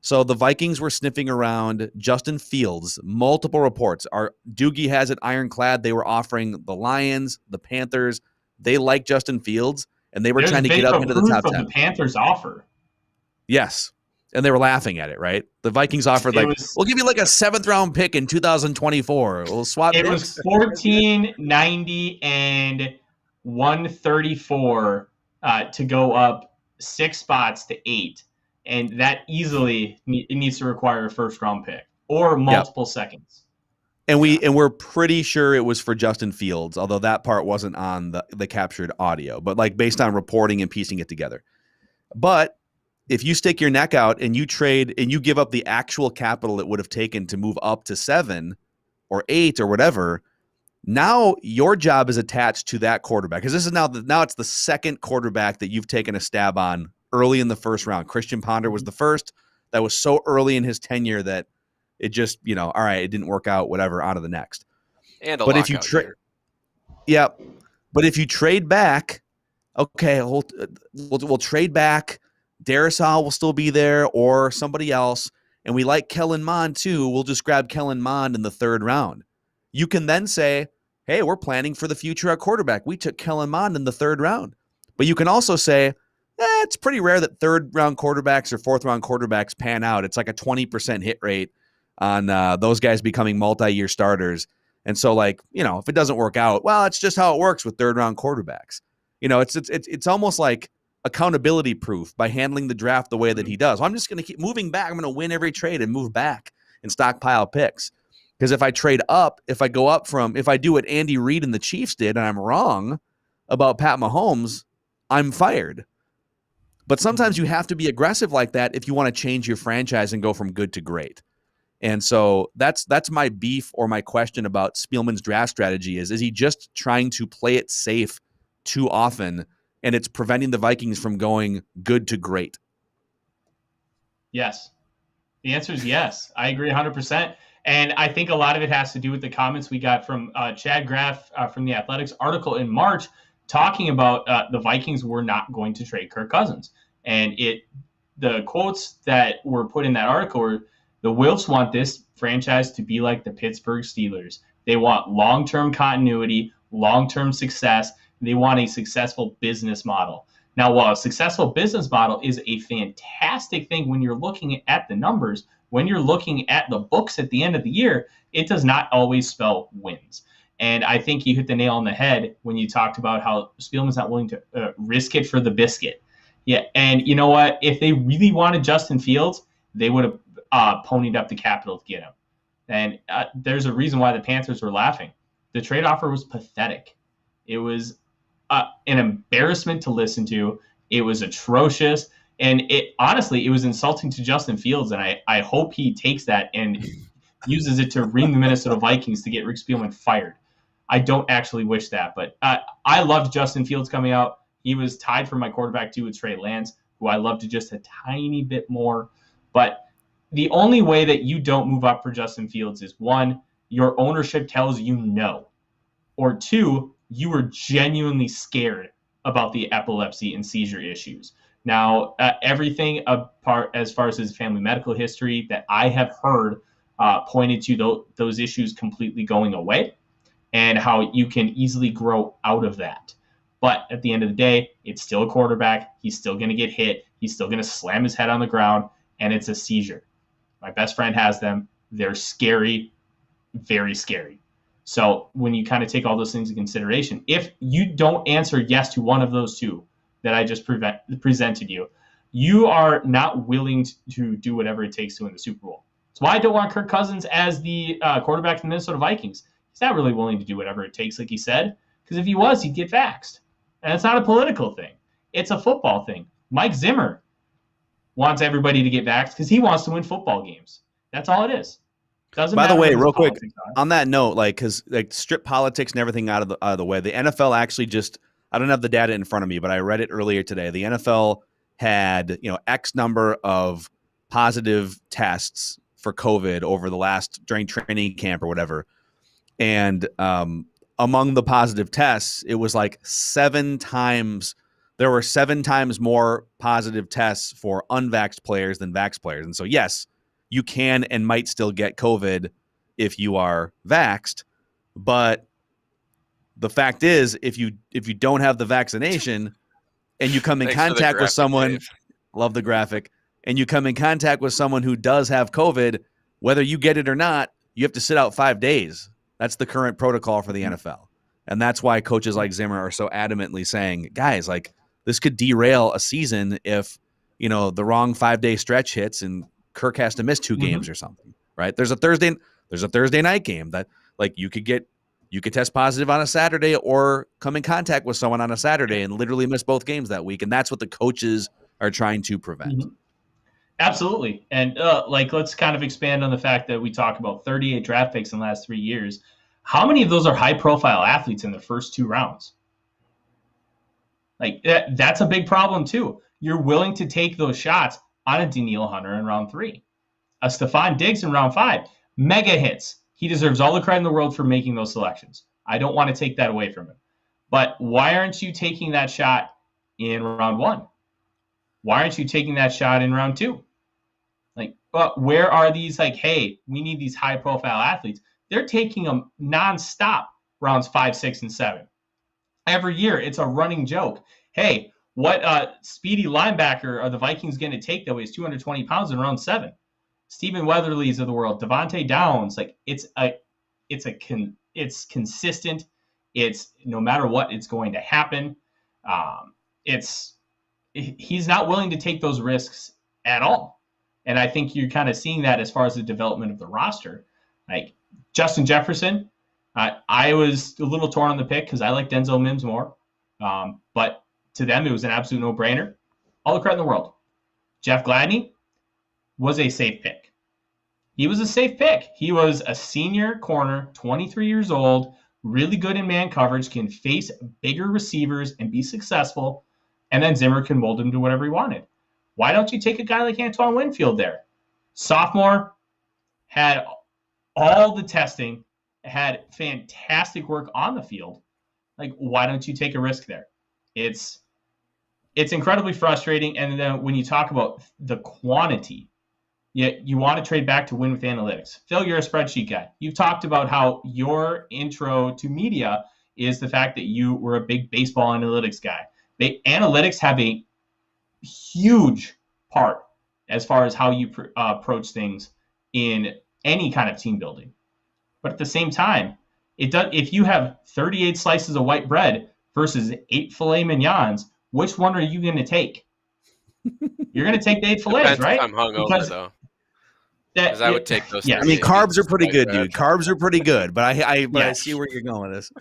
So the Vikings were sniffing around Justin Fields, multiple reports. Doogie has it ironclad. They were offering the Lions, the Panthers. They like Justin Fields, and they were trying to get up into the top 10. The Panthers offer. Yes. And they were laughing at it, right? The Vikings offered we'll give you like a 7th round pick in 2024. We'll swap It picks. was 1490 and 134 to go up 6 spots to 8. And that easily needs to require a 1st round pick or multiple seconds. And we're pretty sure it was for Justin Fields, although that part wasn't on the captured audio, but like based on reporting and piecing it together. But if you stick your neck out and you trade and you give up the actual capital it would have taken to move up to 7 or 8 or whatever, now your job is attached to that quarterback. Because this is now it's the 2nd quarterback that you've taken a stab on early in the 1st round. Christian Ponder was the first. That was so early in his tenure that it just, all right, it didn't work out, whatever, on to the next. And but if you trade, but if you trade back, okay, we'll trade back. Darrisaw will still be there or somebody else. And we like Kellen Mond too. We'll just grab Kellen Mond in the 3rd round. You can then say, hey, we're planning for the future at quarterback. We took Kellen Mond in the 3rd round. But you can also say, it's pretty rare that 3rd round quarterbacks or 4th round quarterbacks pan out. It's like a 20% hit rate on those guys becoming multi-year starters. And so if it doesn't work out, well, it's just how it works with 3rd round quarterbacks. It's almost like accountability proof by handling the draft the way that he does. Well, I'm just going to keep moving back. I'm going to win every trade and move back and stockpile picks. Because if I trade up, if I do what Andy Reid and the Chiefs did and I'm wrong about Pat Mahomes, I'm fired. But sometimes you have to be aggressive like that if you want to change your franchise and go from good to great. And so that's my beef or my question about Spielman's draft strategy is he just trying to play it safe too often and it's preventing the Vikings from going good to great? Yes. The answer is yes. I agree 100%. And I think a lot of it has to do with the comments we got from Chad Graff from the Athletics article in March talking about the Vikings were not going to trade Kirk Cousins. And the quotes that were put in that article were, the Wilfs want this franchise to be like the Pittsburgh Steelers. They want long-term continuity, long-term success. They want a successful business model. Now, while a successful business model is a fantastic thing when you're looking at the numbers, when you're looking at the books at the end of the year, it does not always spell wins. And I think you hit the nail on the head when you talked about how Spielman's not willing to risk it for the biscuit. Yeah, and you know what? If they really wanted Justin Fields, they would have ponied up the capital to get him. And there's a reason why the Panthers were laughing. The trade offer was pathetic. It was an embarrassment to listen to. It was atrocious. And it was insulting to Justin Fields. And I hope he takes that and uses it to ring the Minnesota Vikings to get Rick Spielman fired. I don't actually wish that. But I loved Justin Fields coming out. He was tied for my quarterback 2 with Trey Lance, who I loved just a tiny bit more. But the only way that you don't move up for Justin Fields is 1, your ownership tells you no. Or 2, you were genuinely scared about the epilepsy and seizure issues. Now, everything apart as far as his family medical history that I have heard pointed to those issues completely going away and how you can easily grow out of that. But at the end of the day, it's still a quarterback. He's still going to get hit. He's still going to slam his head on the ground, and it's a seizure. My best friend has them. They're scary, very scary. So when you kind of take all those things into consideration, if you don't answer yes to one of those 2 that I just presented you, you are not willing to do whatever it takes to win the Super Bowl. That's why I don't want Kirk Cousins as the quarterback for the Minnesota Vikings. He's not really willing to do whatever it takes, like he said, because if he was, he'd get vaxxed. And it's not a political thing. It's a football thing. Mike Zimmer wants everybody to get vaxxed because he wants to win football games. That's all it is. Doesn't By the matter way, what real quick, politics are. on that note, because strip politics and everything out of the way, the NFL actually I don't have the data in front of me, but I read it earlier today. The NFL had X number of positive tests for COVID during training camp or whatever, and among the positive tests, it was like 7 times there were 7 times more positive tests for unvaxxed players than vaxxed players. And so, yes, you can and might still get COVID if you are vaxxed. But the fact is, if you don't have the vaccination and you come in Thanks for the contact with graphic, someone, Dave. love the graphic, and you come in contact with someone who does have COVID, whether you get it or not, you have to sit out 5 days. That's the current protocol for the NFL. And that's why coaches like Zimmer are so adamantly saying, guys, like, this could derail a season if, the wrong 5-day stretch hits and Kirk has to miss 2 games or something, right? There's a Thursday night game that, like, you could test positive on a Saturday or come in contact with someone on a Saturday and literally miss both games that week. And that's what the coaches are trying to prevent. Absolutely. And let's kind of expand on the fact that we talk about 38 draft picks in the last 3 years. How many of those are high-profile athletes in the first 2 rounds? Like, that's a big problem, too. You're willing to take those shots on a Danielle Hunter in round 3. A Stephon Diggs in round 5. Mega hits. He deserves all the credit in the world for making those selections. I don't want to take that away from him. But why aren't you taking that shot in round 1? Why aren't you taking that shot in round 2? Like, where are these, hey, we need these high-profile athletes? They're taking them nonstop rounds 5, 6, and 7. Every year, it's a running joke. Hey, what speedy linebacker are the Vikings going to take that weighs 220 pounds in round 7? Stephen Weatherly's of the world, Devontae Downs. Like, it's consistent. It's no matter what, it's going to happen. He's not willing to take those risks at all. And I think you're kind of seeing that as far as the development of the roster. Like Justin Jefferson, I was a little torn on the pick because I like Denzel Mims more. But to them, it was an absolute no-brainer. All the credit in the world. Jeff Gladney was a safe pick. He was a safe pick. He was a senior corner, 23 years old, really good in man coverage, can face bigger receivers and be successful, and then Zimmer can mold him to whatever he wanted. Why don't you take a guy like Antoine Winfield there? Sophomore, had all the testing, had fantastic work on the field. Like, why don't you take a risk there? It's incredibly frustrating. And then when you talk about the quantity, you want to trade back to win with analytics. Phil, you're a spreadsheet guy. You've talked about how your intro to media is the fact that you were a big baseball analytics guy. Analytics have a huge part as far as how you approach things in any kind of team building. But at the same time, if you have 38 slices of white bread versus 8 filet mignons, which one are you going to take? You're going to take the 8 fillets, right? I'm hungover, though. Because I would take those. Yeah. I mean, carbs are pretty good, dude. Carbs are pretty good, but I see where you're going with this.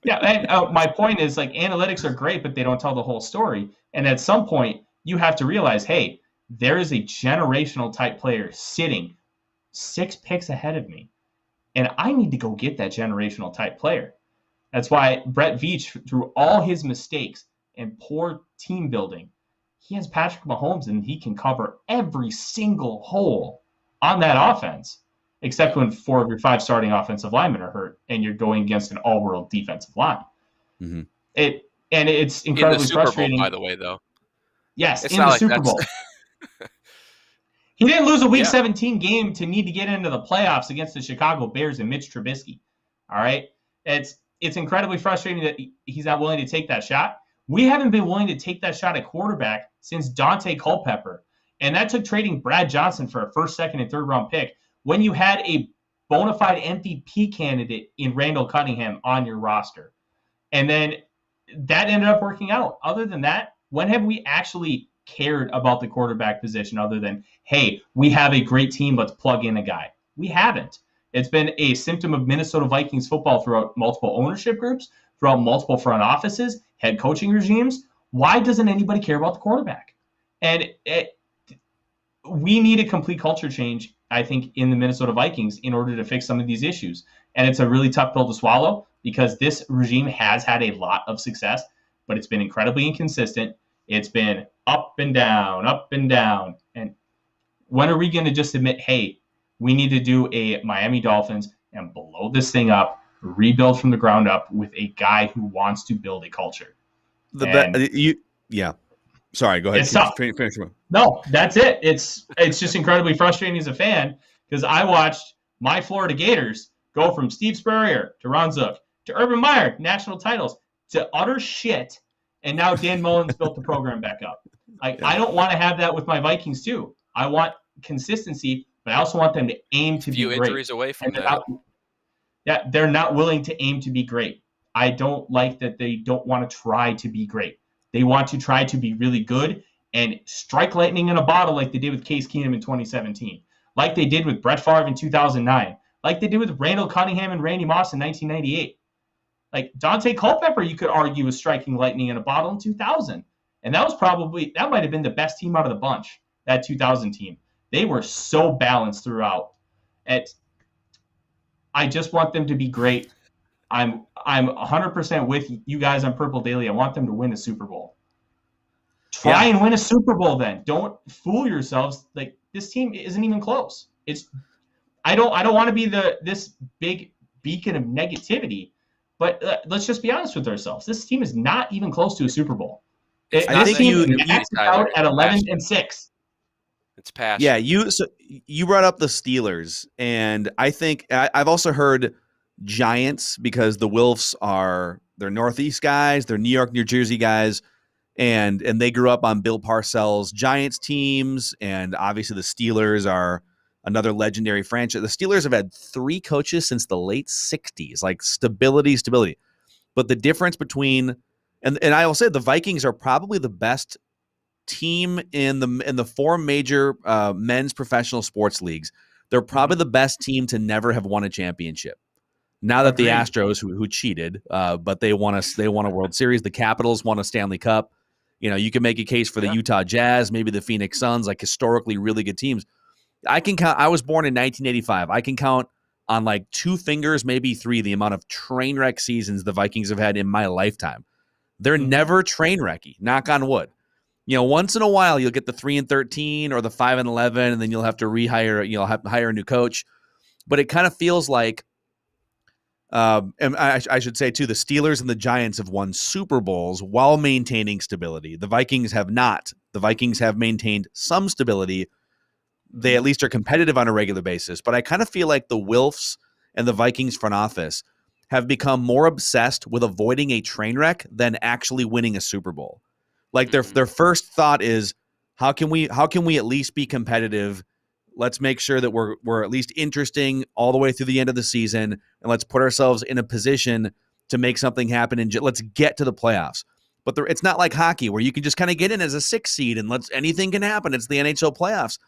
Yeah, and my point is, like, analytics are great, but they don't tell the whole story. And at some point, you have to realize, hey, there is a generational type player sitting 6 picks ahead of me, and I need to go get that generational type player. That's why Brett Veach, through all his mistakes and poor team building, he has Patrick Mahomes, and he can cover every single hole on that offense, except when 4 of your 5 starting offensive linemen are hurt and you're going against an all-world defensive line. Mm-hmm. It's incredibly frustrating. By the way, though. Yes, in the Super Bowl. He didn't lose a Week 17 game to need to get into the playoffs against the Chicago Bears and Mitch Trubisky. All right? It's incredibly frustrating that he's not willing to take that shot. We haven't been willing to take that shot at quarterback since Dante Culpepper. And that took trading Brad Johnson for a first, second, and third round pick when you had a bona fide MVP candidate in Randall Cunningham on your roster. And then that ended up working out. Other than that, when have we actually cared about the quarterback position other than, hey, we have a great team, let's plug in a guy? We haven't. It's been a symptom of Minnesota Vikings football throughout multiple ownership groups, throughout multiple front offices, head coaching regimes. Why doesn't anybody care about the quarterback? And we need a complete culture change, I think, in the Minnesota Vikings in order to fix some of these issues. And it's a really tough pill to swallow because this regime has had a lot of success, but it's been incredibly inconsistent. It's been up and down, up and down. And when are we going to just admit, hey, we need to do a Miami Dolphins and blow this thing up, rebuild from the ground up with a guy who wants to build a culture? Yeah. Sorry, go ahead. It's tough. Finish. No, that's it. It's just incredibly frustrating as a fan because I watched my Florida Gators go from Steve Spurrier to Ron Zook to Urban Meyer, national titles, to utter shit, and now Dan Mullins built the program back up. I don't want to have that with my Vikings too. I want consistency, but I also want them to aim to be great. Few injuries away from that. They're not willing to aim to be great. I don't like that they don't want to try to be great. They want to try to be really good and strike lightning in a bottle like they did with Case Keenum in 2017, like they did with Brett Favre in 2009, like they did with Randall Cunningham and Randy Moss in 1998. Like Dante Culpepper, you could argue, was striking lightning in a bottle in 2000. And that might have been the best team out of the bunch, that 2000 team. They were so balanced throughout. I just want them to be great. I'm 100% with you guys on Purple Daily. I want them to win a Super Bowl. Try and win a Super Bowl then. Don't fool yourselves. Like, this team isn't even close. I don't want to be this big beacon of negativity, but let's just be honest with ourselves. This team is not even close to a Super Bowl. I think you out at 11-6. It's past. Yeah, you brought up the Steelers, and I think I've also heard Giants because the Wilfs they're Northeast guys, they're New York, New Jersey guys, and they grew up on Bill Parcells' Giants teams, and obviously the Steelers are another legendary franchise. The Steelers have had 3 coaches since the late 60s, like stability. But the difference between and I will say the Vikings are probably the best team in the 4 major men's professional sports leagues. They're probably the best team to never have won a championship. Now that the Astros, who cheated, but they won a World Series. The Capitals won a Stanley Cup. You know, you can make a case for the Utah Jazz, maybe the Phoenix Suns, like historically really good teams. I can count. I was born in 1985. I can count on like 2 fingers, maybe 3, the amount of train wreck seasons the Vikings have had in my lifetime. They're never train wrecky. Knock on wood. You know, once in a while you'll get the 3-13 or the 5-11, and then you'll have to have to hire a new coach. But it kind of feels like, and I should say too, the Steelers and the Giants have won Super Bowls while maintaining stability. The Vikings have not. The Vikings have maintained some stability. They at least are competitive on a regular basis. But I kind of feel like the Wilfs and the Vikings front office have become more obsessed with avoiding a train wreck than actually winning a Super Bowl. Like their first thought is, how can we at least be competitive? Let's make sure that we're at least interesting all the way through the end of the season, and let's put ourselves in a position to make something happen, and let's get to the playoffs. But it's not like hockey where you can just kind of get in as a 6 seed and anything can happen. It's the NHL playoffs.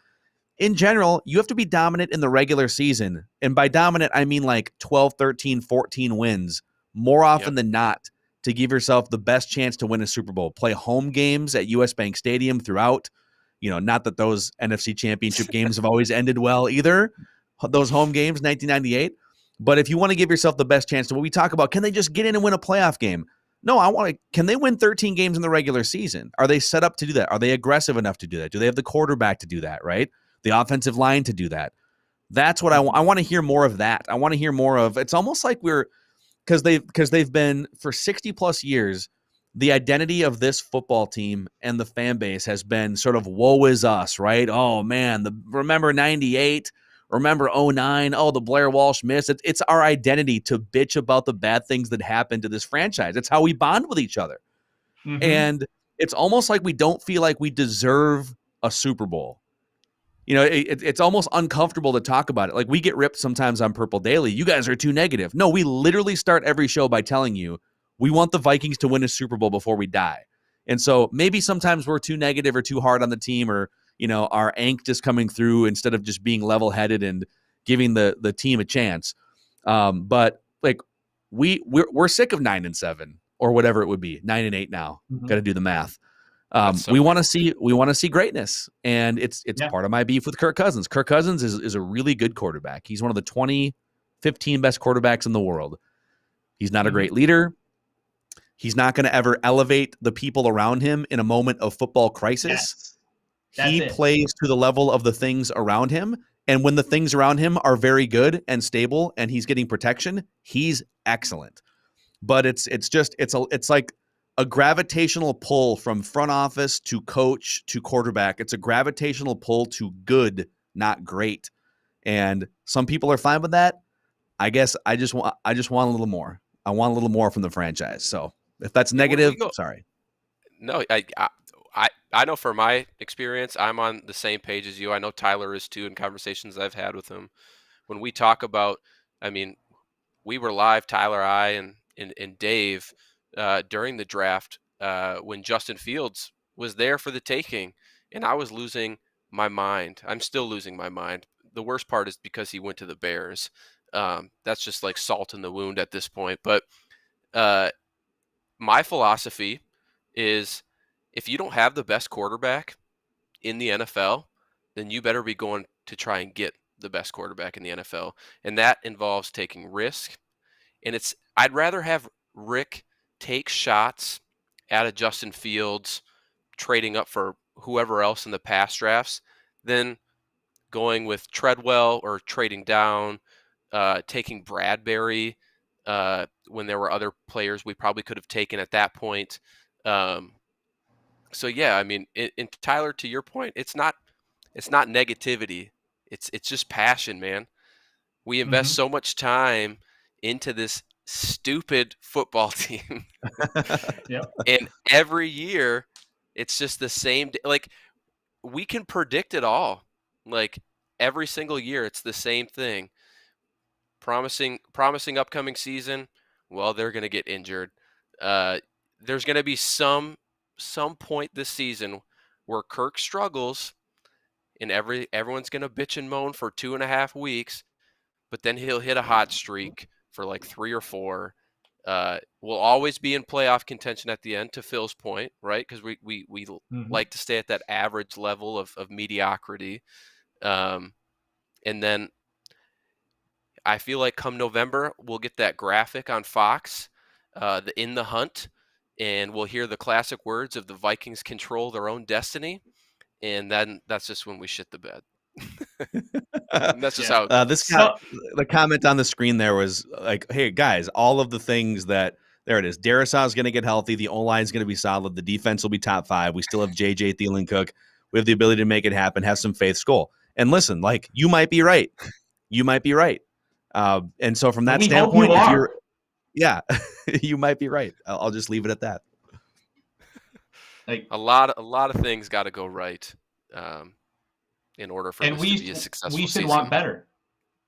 In general, you have to be dominant in the regular season. And by dominant, I mean like 12, 13, 14 wins more often than not to give yourself the best chance to win a Super Bowl. Play home games at US Bank Stadium throughout. You know, not that those NFC Championship games have always ended well either, those home games, 1998. But if you want to give yourself the best chance to, what we talk about, can they just get in and win a playoff game? No, can they win 13 games in the regular season? Are they set up to do that? Are they aggressive enough to do that? Do they have the quarterback to do that, right? The offensive line to do that. That's what I want to hear more of that. I want to hear more of, it's almost like because they've been for 60 plus years, the identity of this football team and the fan base has been sort of woe is us, right? Oh man, remember 98, remember 09, oh, the Blair Walsh miss. It's our identity to bitch about the bad things that happened to this franchise. It's how we bond with each other. And it's almost like we don't feel like we deserve a Super Bowl. You know, it's almost uncomfortable to talk about it. Like, we get ripped sometimes on Purple Daily. You guys are too negative. No, we literally start every show by telling you we want the Vikings to win a Super Bowl before we die. And so maybe sometimes we're too negative or too hard on the team, or, you know, our angst is coming through instead of just being level-headed and giving the team a chance. But like we're sick of 9-7 or whatever it would be. 9-8 now. Got to do the math. We want to see greatness, and it's part of my beef with Kirk Cousins. Kirk Cousins is a really good quarterback. He's one of the 20-15 best quarterbacks in the world. He's not a great leader. He's not going to ever elevate the people around him in a moment of football crisis. He plays to the level of the things around him, and when the things around him are very good and stable, and he's getting protection, he's excellent. But it's like a gravitational pull from front office to coach to quarterback. It's a gravitational pull to good, not great. And some people are fine with that. I guess I just want a little more. I want a little more from the franchise. So if that's negative, sorry. No, I know from my experience, I'm on the same page as you. I know Tyler is too in conversations I've had with him. When we talk about, I mean, we were live, Tyler, and Dave, during the draft when Justin Fields was there for the taking, and I was losing my mind. I'm still losing my mind. The worst part is because he went to the Bears. That's just like salt in the wound at this point. But my philosophy is if you don't have the best quarterback in the NFL, then you better be going to try and get the best quarterback in the NFL. And that involves taking risk. And I'd rather have Rick take shots at a Justin Fields, trading up for whoever else in the past drafts, than going with Treadwell or trading down, taking Bradbury when there were other players we probably could have taken at that point. So yeah, I mean, and Tyler, to your point, it's not negativity. It's just passion, man. We invest so much time into this stupid football team. Yep. And every year it's just the same. Like, we can predict it all. Like, every single year it's the same thing. Promising upcoming season. Well, they're going to get injured. There's going to be some point this season where Kirk struggles, and everyone's going to bitch and moan for 2.5 weeks, but then he'll hit a hot streak for like 3 or 4. We'll always be in playoff contention at the end, to Phil's point, right? Because we like to stay at that average level of mediocrity. And then I feel like come November, we'll get that graphic on Fox, the In the Hunt, and we'll hear the classic words of the Vikings control their own destiny. And then that's just when we shit the bed. And that's just how it goes. The comment on the screen there was like, hey, guys, all of the things that there it is. Darrisaw's going to get healthy. The O-line is going to be solid. The defense will be top 5. We still have J.J. Thielen Cook. We have the ability to make it happen. Have some faith, SKOL. And listen, like, you might be right. You might be right. And so from that standpoint, if you're, you might be right. I'll just leave it at that. Like, a lot of things got to go right in order for this to be a successful we should season. Want better.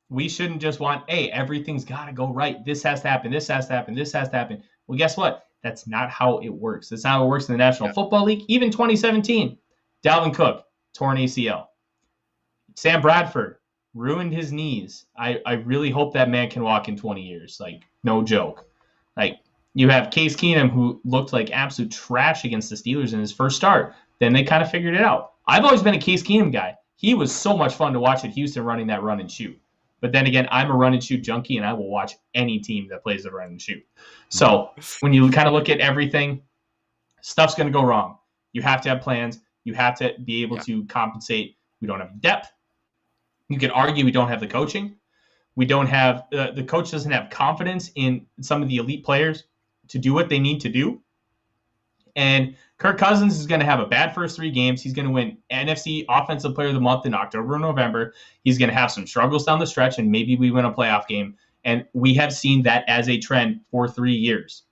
We shouldn't just want, hey, everything's got to go right. This has to happen. This has to happen. This has to happen. Well, guess what? That's not how it works. That's not how it works in the National Football League. Even 2017, Dalvin Cook, torn ACL. Sam Bradford ruined his knees. I really hope that man can walk in 20 years. Like, no joke. Like, you have Case Keenum, who looked like absolute trash against the Steelers in his first start. Then they kind of figured it out. I've always been a Case Keenum guy. He was so much fun to watch at Houston running that run and shoot. But then again, I'm a run and shoot junkie, and I will watch any team that plays the run and shoot. So when you kind of look at everything, stuff's going to go wrong. You have to have plans. You have to be able to compensate. We don't have depth. You could argue we don't have the coaching. We don't have the coach doesn't have confidence in some of the elite players to do what they need to do. And Kirk Cousins is going to have a bad first 3 games. He's going to win NFC Offensive Player of the Month in October and November. He's going to have some struggles down the stretch, and maybe we win a playoff game. And we have seen that as a trend for 3 years.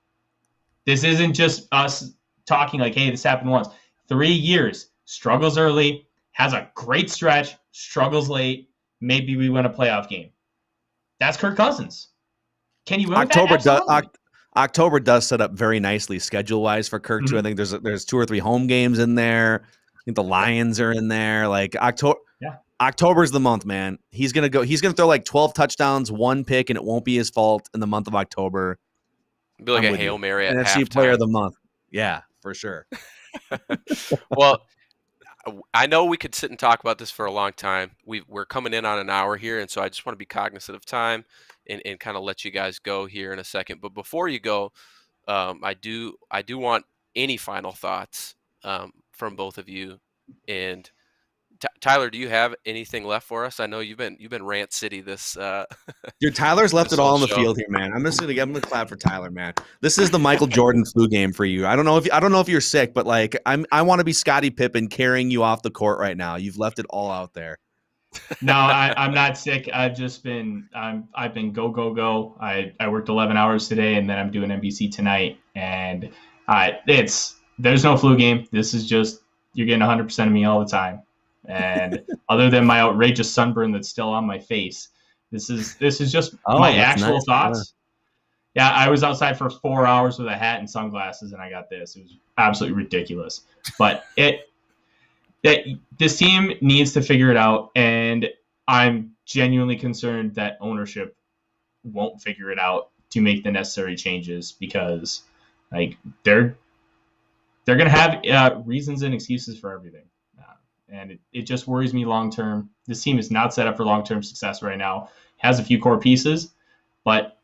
This isn't just us talking like, hey, this happened once. 3 years, struggles early, has a great stretch, struggles late, maybe we win a playoff game. That's Kirk Cousins. Can you win October does set up very nicely schedule-wise for Kirk, too. I think there's 2 or 3 home games in there. I think the Lions are in there. Like, October's the month, man. He's going to throw like 12 touchdowns, 1 pick, and it won't be his fault in the month of October. It'll be like a Hail Mary at NFC halftime. Player of the Month. Yeah, for sure. Well, I know we could sit and talk about this for a long time. We're coming in on an hour here, and so I just want to be cognizant of time and kind of let you guys go here in a second. But before you go, I do want any final thoughts from both of you. And Tyler, do you have anything left for us? I know you've been rant city this. Dude, Tyler's left this it all whole on the show. field here, man. I'm gonna clap for Tyler, man. This is the Michael Jordan flu game for you. I don't know if you're sick, but like I want to be Scottie Pippen carrying you off the court right now. You've left it all out there. No, I'm not sick. I've been go. I worked 11 hours today, and then I'm doing NBC tonight. And there's no flu game. This is just, you're getting 100% of me all the time. And other than my outrageous sunburn that's still on my face, this is just my actual thoughts. Yeah, I was outside for 4 hours with a hat and sunglasses, and I got this. It was absolutely ridiculous. But this team needs to figure it out, and I'm genuinely concerned that ownership won't figure it out to make the necessary changes, because like they're going to have reasons and excuses for everything. And it just worries me long term. This team is not set up for long term success right now. Has a few core pieces, but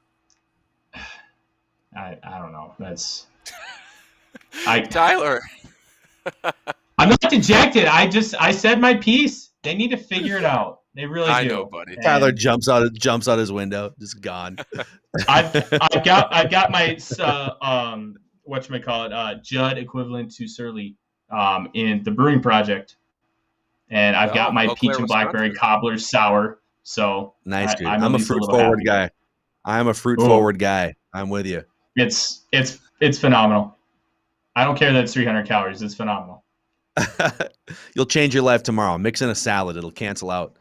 I don't know. Tyler. I'm not dejected. I said my piece. They need to figure it out. They really do. I know, buddy. And Tyler jumps out his window, just gone. I've got my whatchamacallit, Judd equivalent to Surly in the brewing project. And I've got my peach and blackberry cobbler sour. So nice, dude. I'm a fruit forward guy. I'm a fruit forward guy. I'm with you. It's phenomenal. I don't care that it's 300 calories. It's phenomenal. You'll change your life tomorrow. Mix in a salad. It'll cancel out.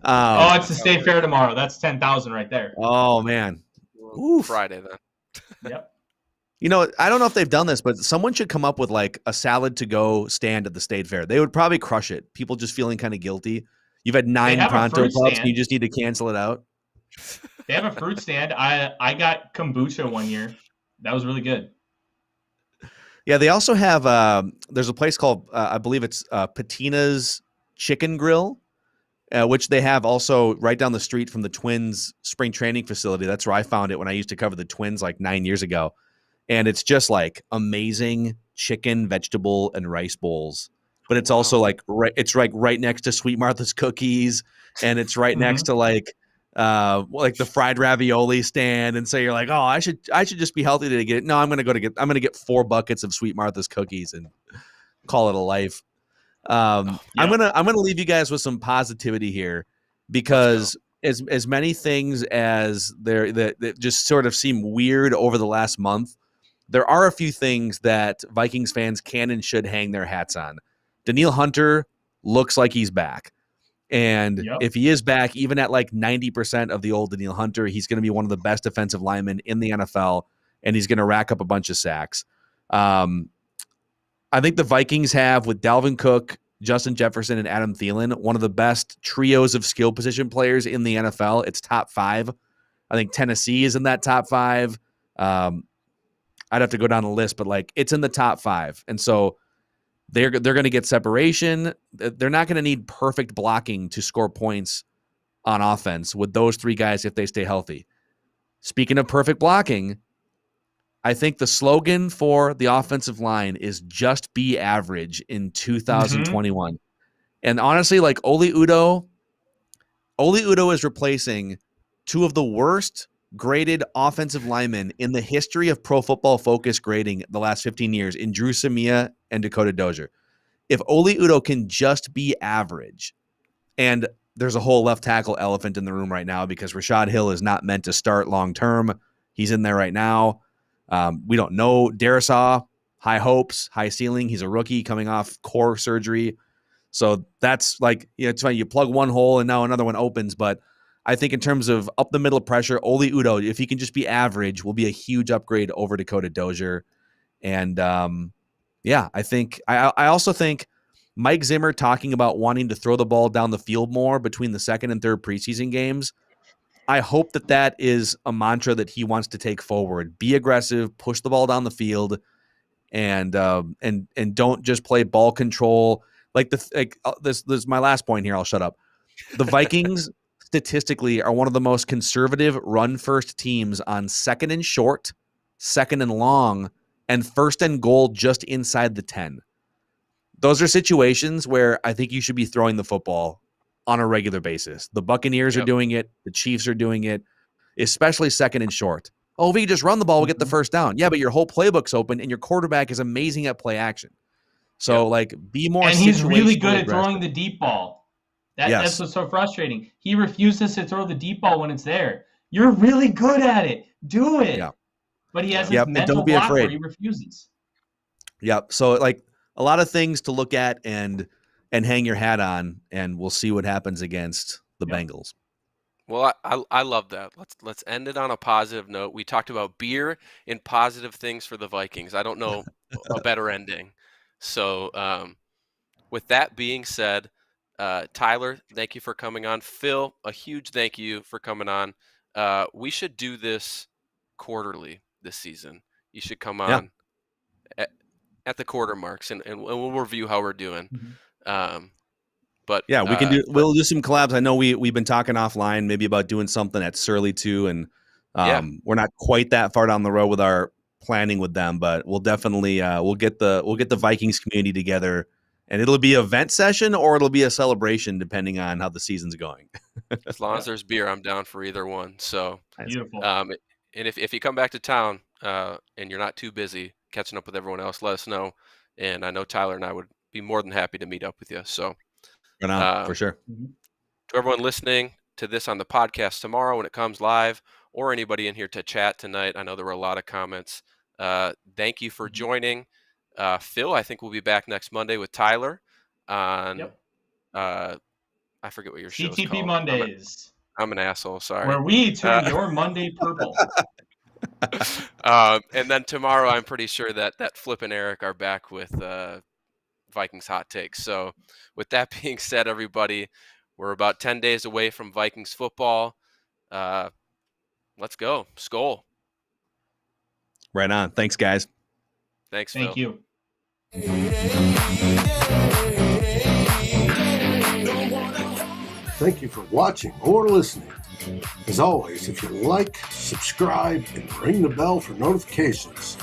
It's the state fair tomorrow. That's 10,000 right there. Oh, man. Oof. Friday, then. Yep. You know, I don't know if they've done this, but someone should come up with like a salad to go stand at the state fair. They would probably crush it. People just feeling kind of guilty. You've had 9 pronto pups and you just need to cancel it out. They have a fruit stand. I got kombucha one year. That was really good. Yeah, they also have there's a place called I believe it's Patina's Chicken Grill, which they have also right down the street from the Twins spring training facility. That's where I found it when I used to cover the Twins like 9 years ago. And it's just like amazing chicken, vegetable, and rice bowls. But it's also like right next to Sweet Martha's cookies, and it's right next to like the fried ravioli stand. And so you're like, oh, I should just be healthy to get it. No, I'm gonna get 4 buckets of Sweet Martha's cookies and call it a life. I'm gonna leave you guys with some positivity here, because as many things as that just sort of seem weird over the last month, there are a few things that Vikings fans can and should hang their hats on. Danielle Hunter looks like he's back. And if he is back, even at like 90% of the old Danielle Hunter, he's going to be one of the best defensive linemen in the NFL, and he's going to rack up a bunch of sacks. I think the Vikings have, with Dalvin Cook, Justin Jefferson, and Adam Thielen, one of the best trios of skill position players in the NFL. It's top 5. I think Tennessee is in that top 5. I'd have to go down the list, but like it's in the top 5. And so they're going to get separation. They're not going to need perfect blocking to score points on offense with those 3 guys if they stay healthy. Speaking of perfect blocking, I think the slogan for the offensive line is just be average in 2021. And honestly, like Oli Udoh is replacing 2 of the worst graded offensive linemen in the history of Pro Football Focus grading the last 15 years in Drew Samia and Dakota Dozier. If Oli Udoh can just be average, and there's a whole left tackle elephant in the room right now because Rashad Hill is not meant to start long term. He's in there right now. We don't know. Darisaw, high hopes, high ceiling. He's a rookie coming off core surgery. So that's like, it's fine. You plug one hole and now another one opens. But I think in terms of up the middle pressure, Oli Udoh, if he can just be average, will be a huge upgrade over Dakota Dozier. And I think I also think Mike Zimmer talking about wanting to throw the ball down the field more between the second and third preseason games. I hope that is a mantra that he wants to take forward. Be aggressive, push the ball down the field, and don't just play ball control. This is my last point here. I'll shut up. The Vikings statistically are one of the most conservative run-first teams on second and short, second and long, and first and goal just inside the 10. those are situations where I think you should be throwing the football on a regular basis. The Buccaneers are doing it. The Chiefs are doing it, especially second and short. Oh, if you just run the ball, we'll get the first down. Yeah, but your whole playbook's open and your quarterback is amazing at play action. So, like, be more. And he's really good at throwing the deep ball. That's what's so frustrating. He refuses to throw the deep ball when it's there. You're really good at it. Do it. Yeah. But he has this mental block where he refuses. Yep. So, like, a lot of things to look at and hang your hat on, and we'll see what happens against the Bengals. Well, I love that. Let's end it on a positive note. We talked about beer and positive things for the Vikings. I don't know a better ending. So, with that being said, Tyler, thank you for coming on. Phil, a huge thank you for coming on. We should do this quarterly this season. You should come on at the quarter marks, and we'll review how we're doing. But yeah, we can do. We'll do some collabs. I know we've been talking offline, maybe about doing something at Surly too, and we're not quite that far down the road with our planning with them, but we'll definitely we'll get the Vikings community together, and it'll be an event session or it'll be a celebration depending on how the season's going. As long as there's beer, I'm down for either one. So beautiful. And if you come back to town and you're not too busy catching up with everyone else, let us know. And I know Tyler and I would be more than happy to meet up with you. So. For sure. To everyone listening to this on the podcast tomorrow when it comes live, or anybody in here to chat tonight, I know there were a lot of comments. Thank you for joining. Phil, I think we'll be back next Monday with Tyler on, I forget what your show is called. CTP Mondays. I'm an asshole, sorry. Where we turn your Monday purple. And then tomorrow, I'm pretty sure that Flip and Eric are back with Vikings hot takes. So with that being said, everybody, we're about 10 days away from Vikings football. Let's go. SKOL. Right on. Thanks, guys. Thanks, Phil. Thank you. Thank you for watching or listening. As always, if you like, subscribe, and ring the bell for notifications.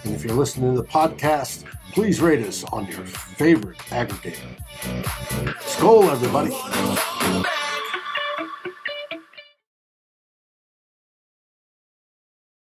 And if you're listening to the podcast, please rate us on your favorite aggregator. SKOL, everybody.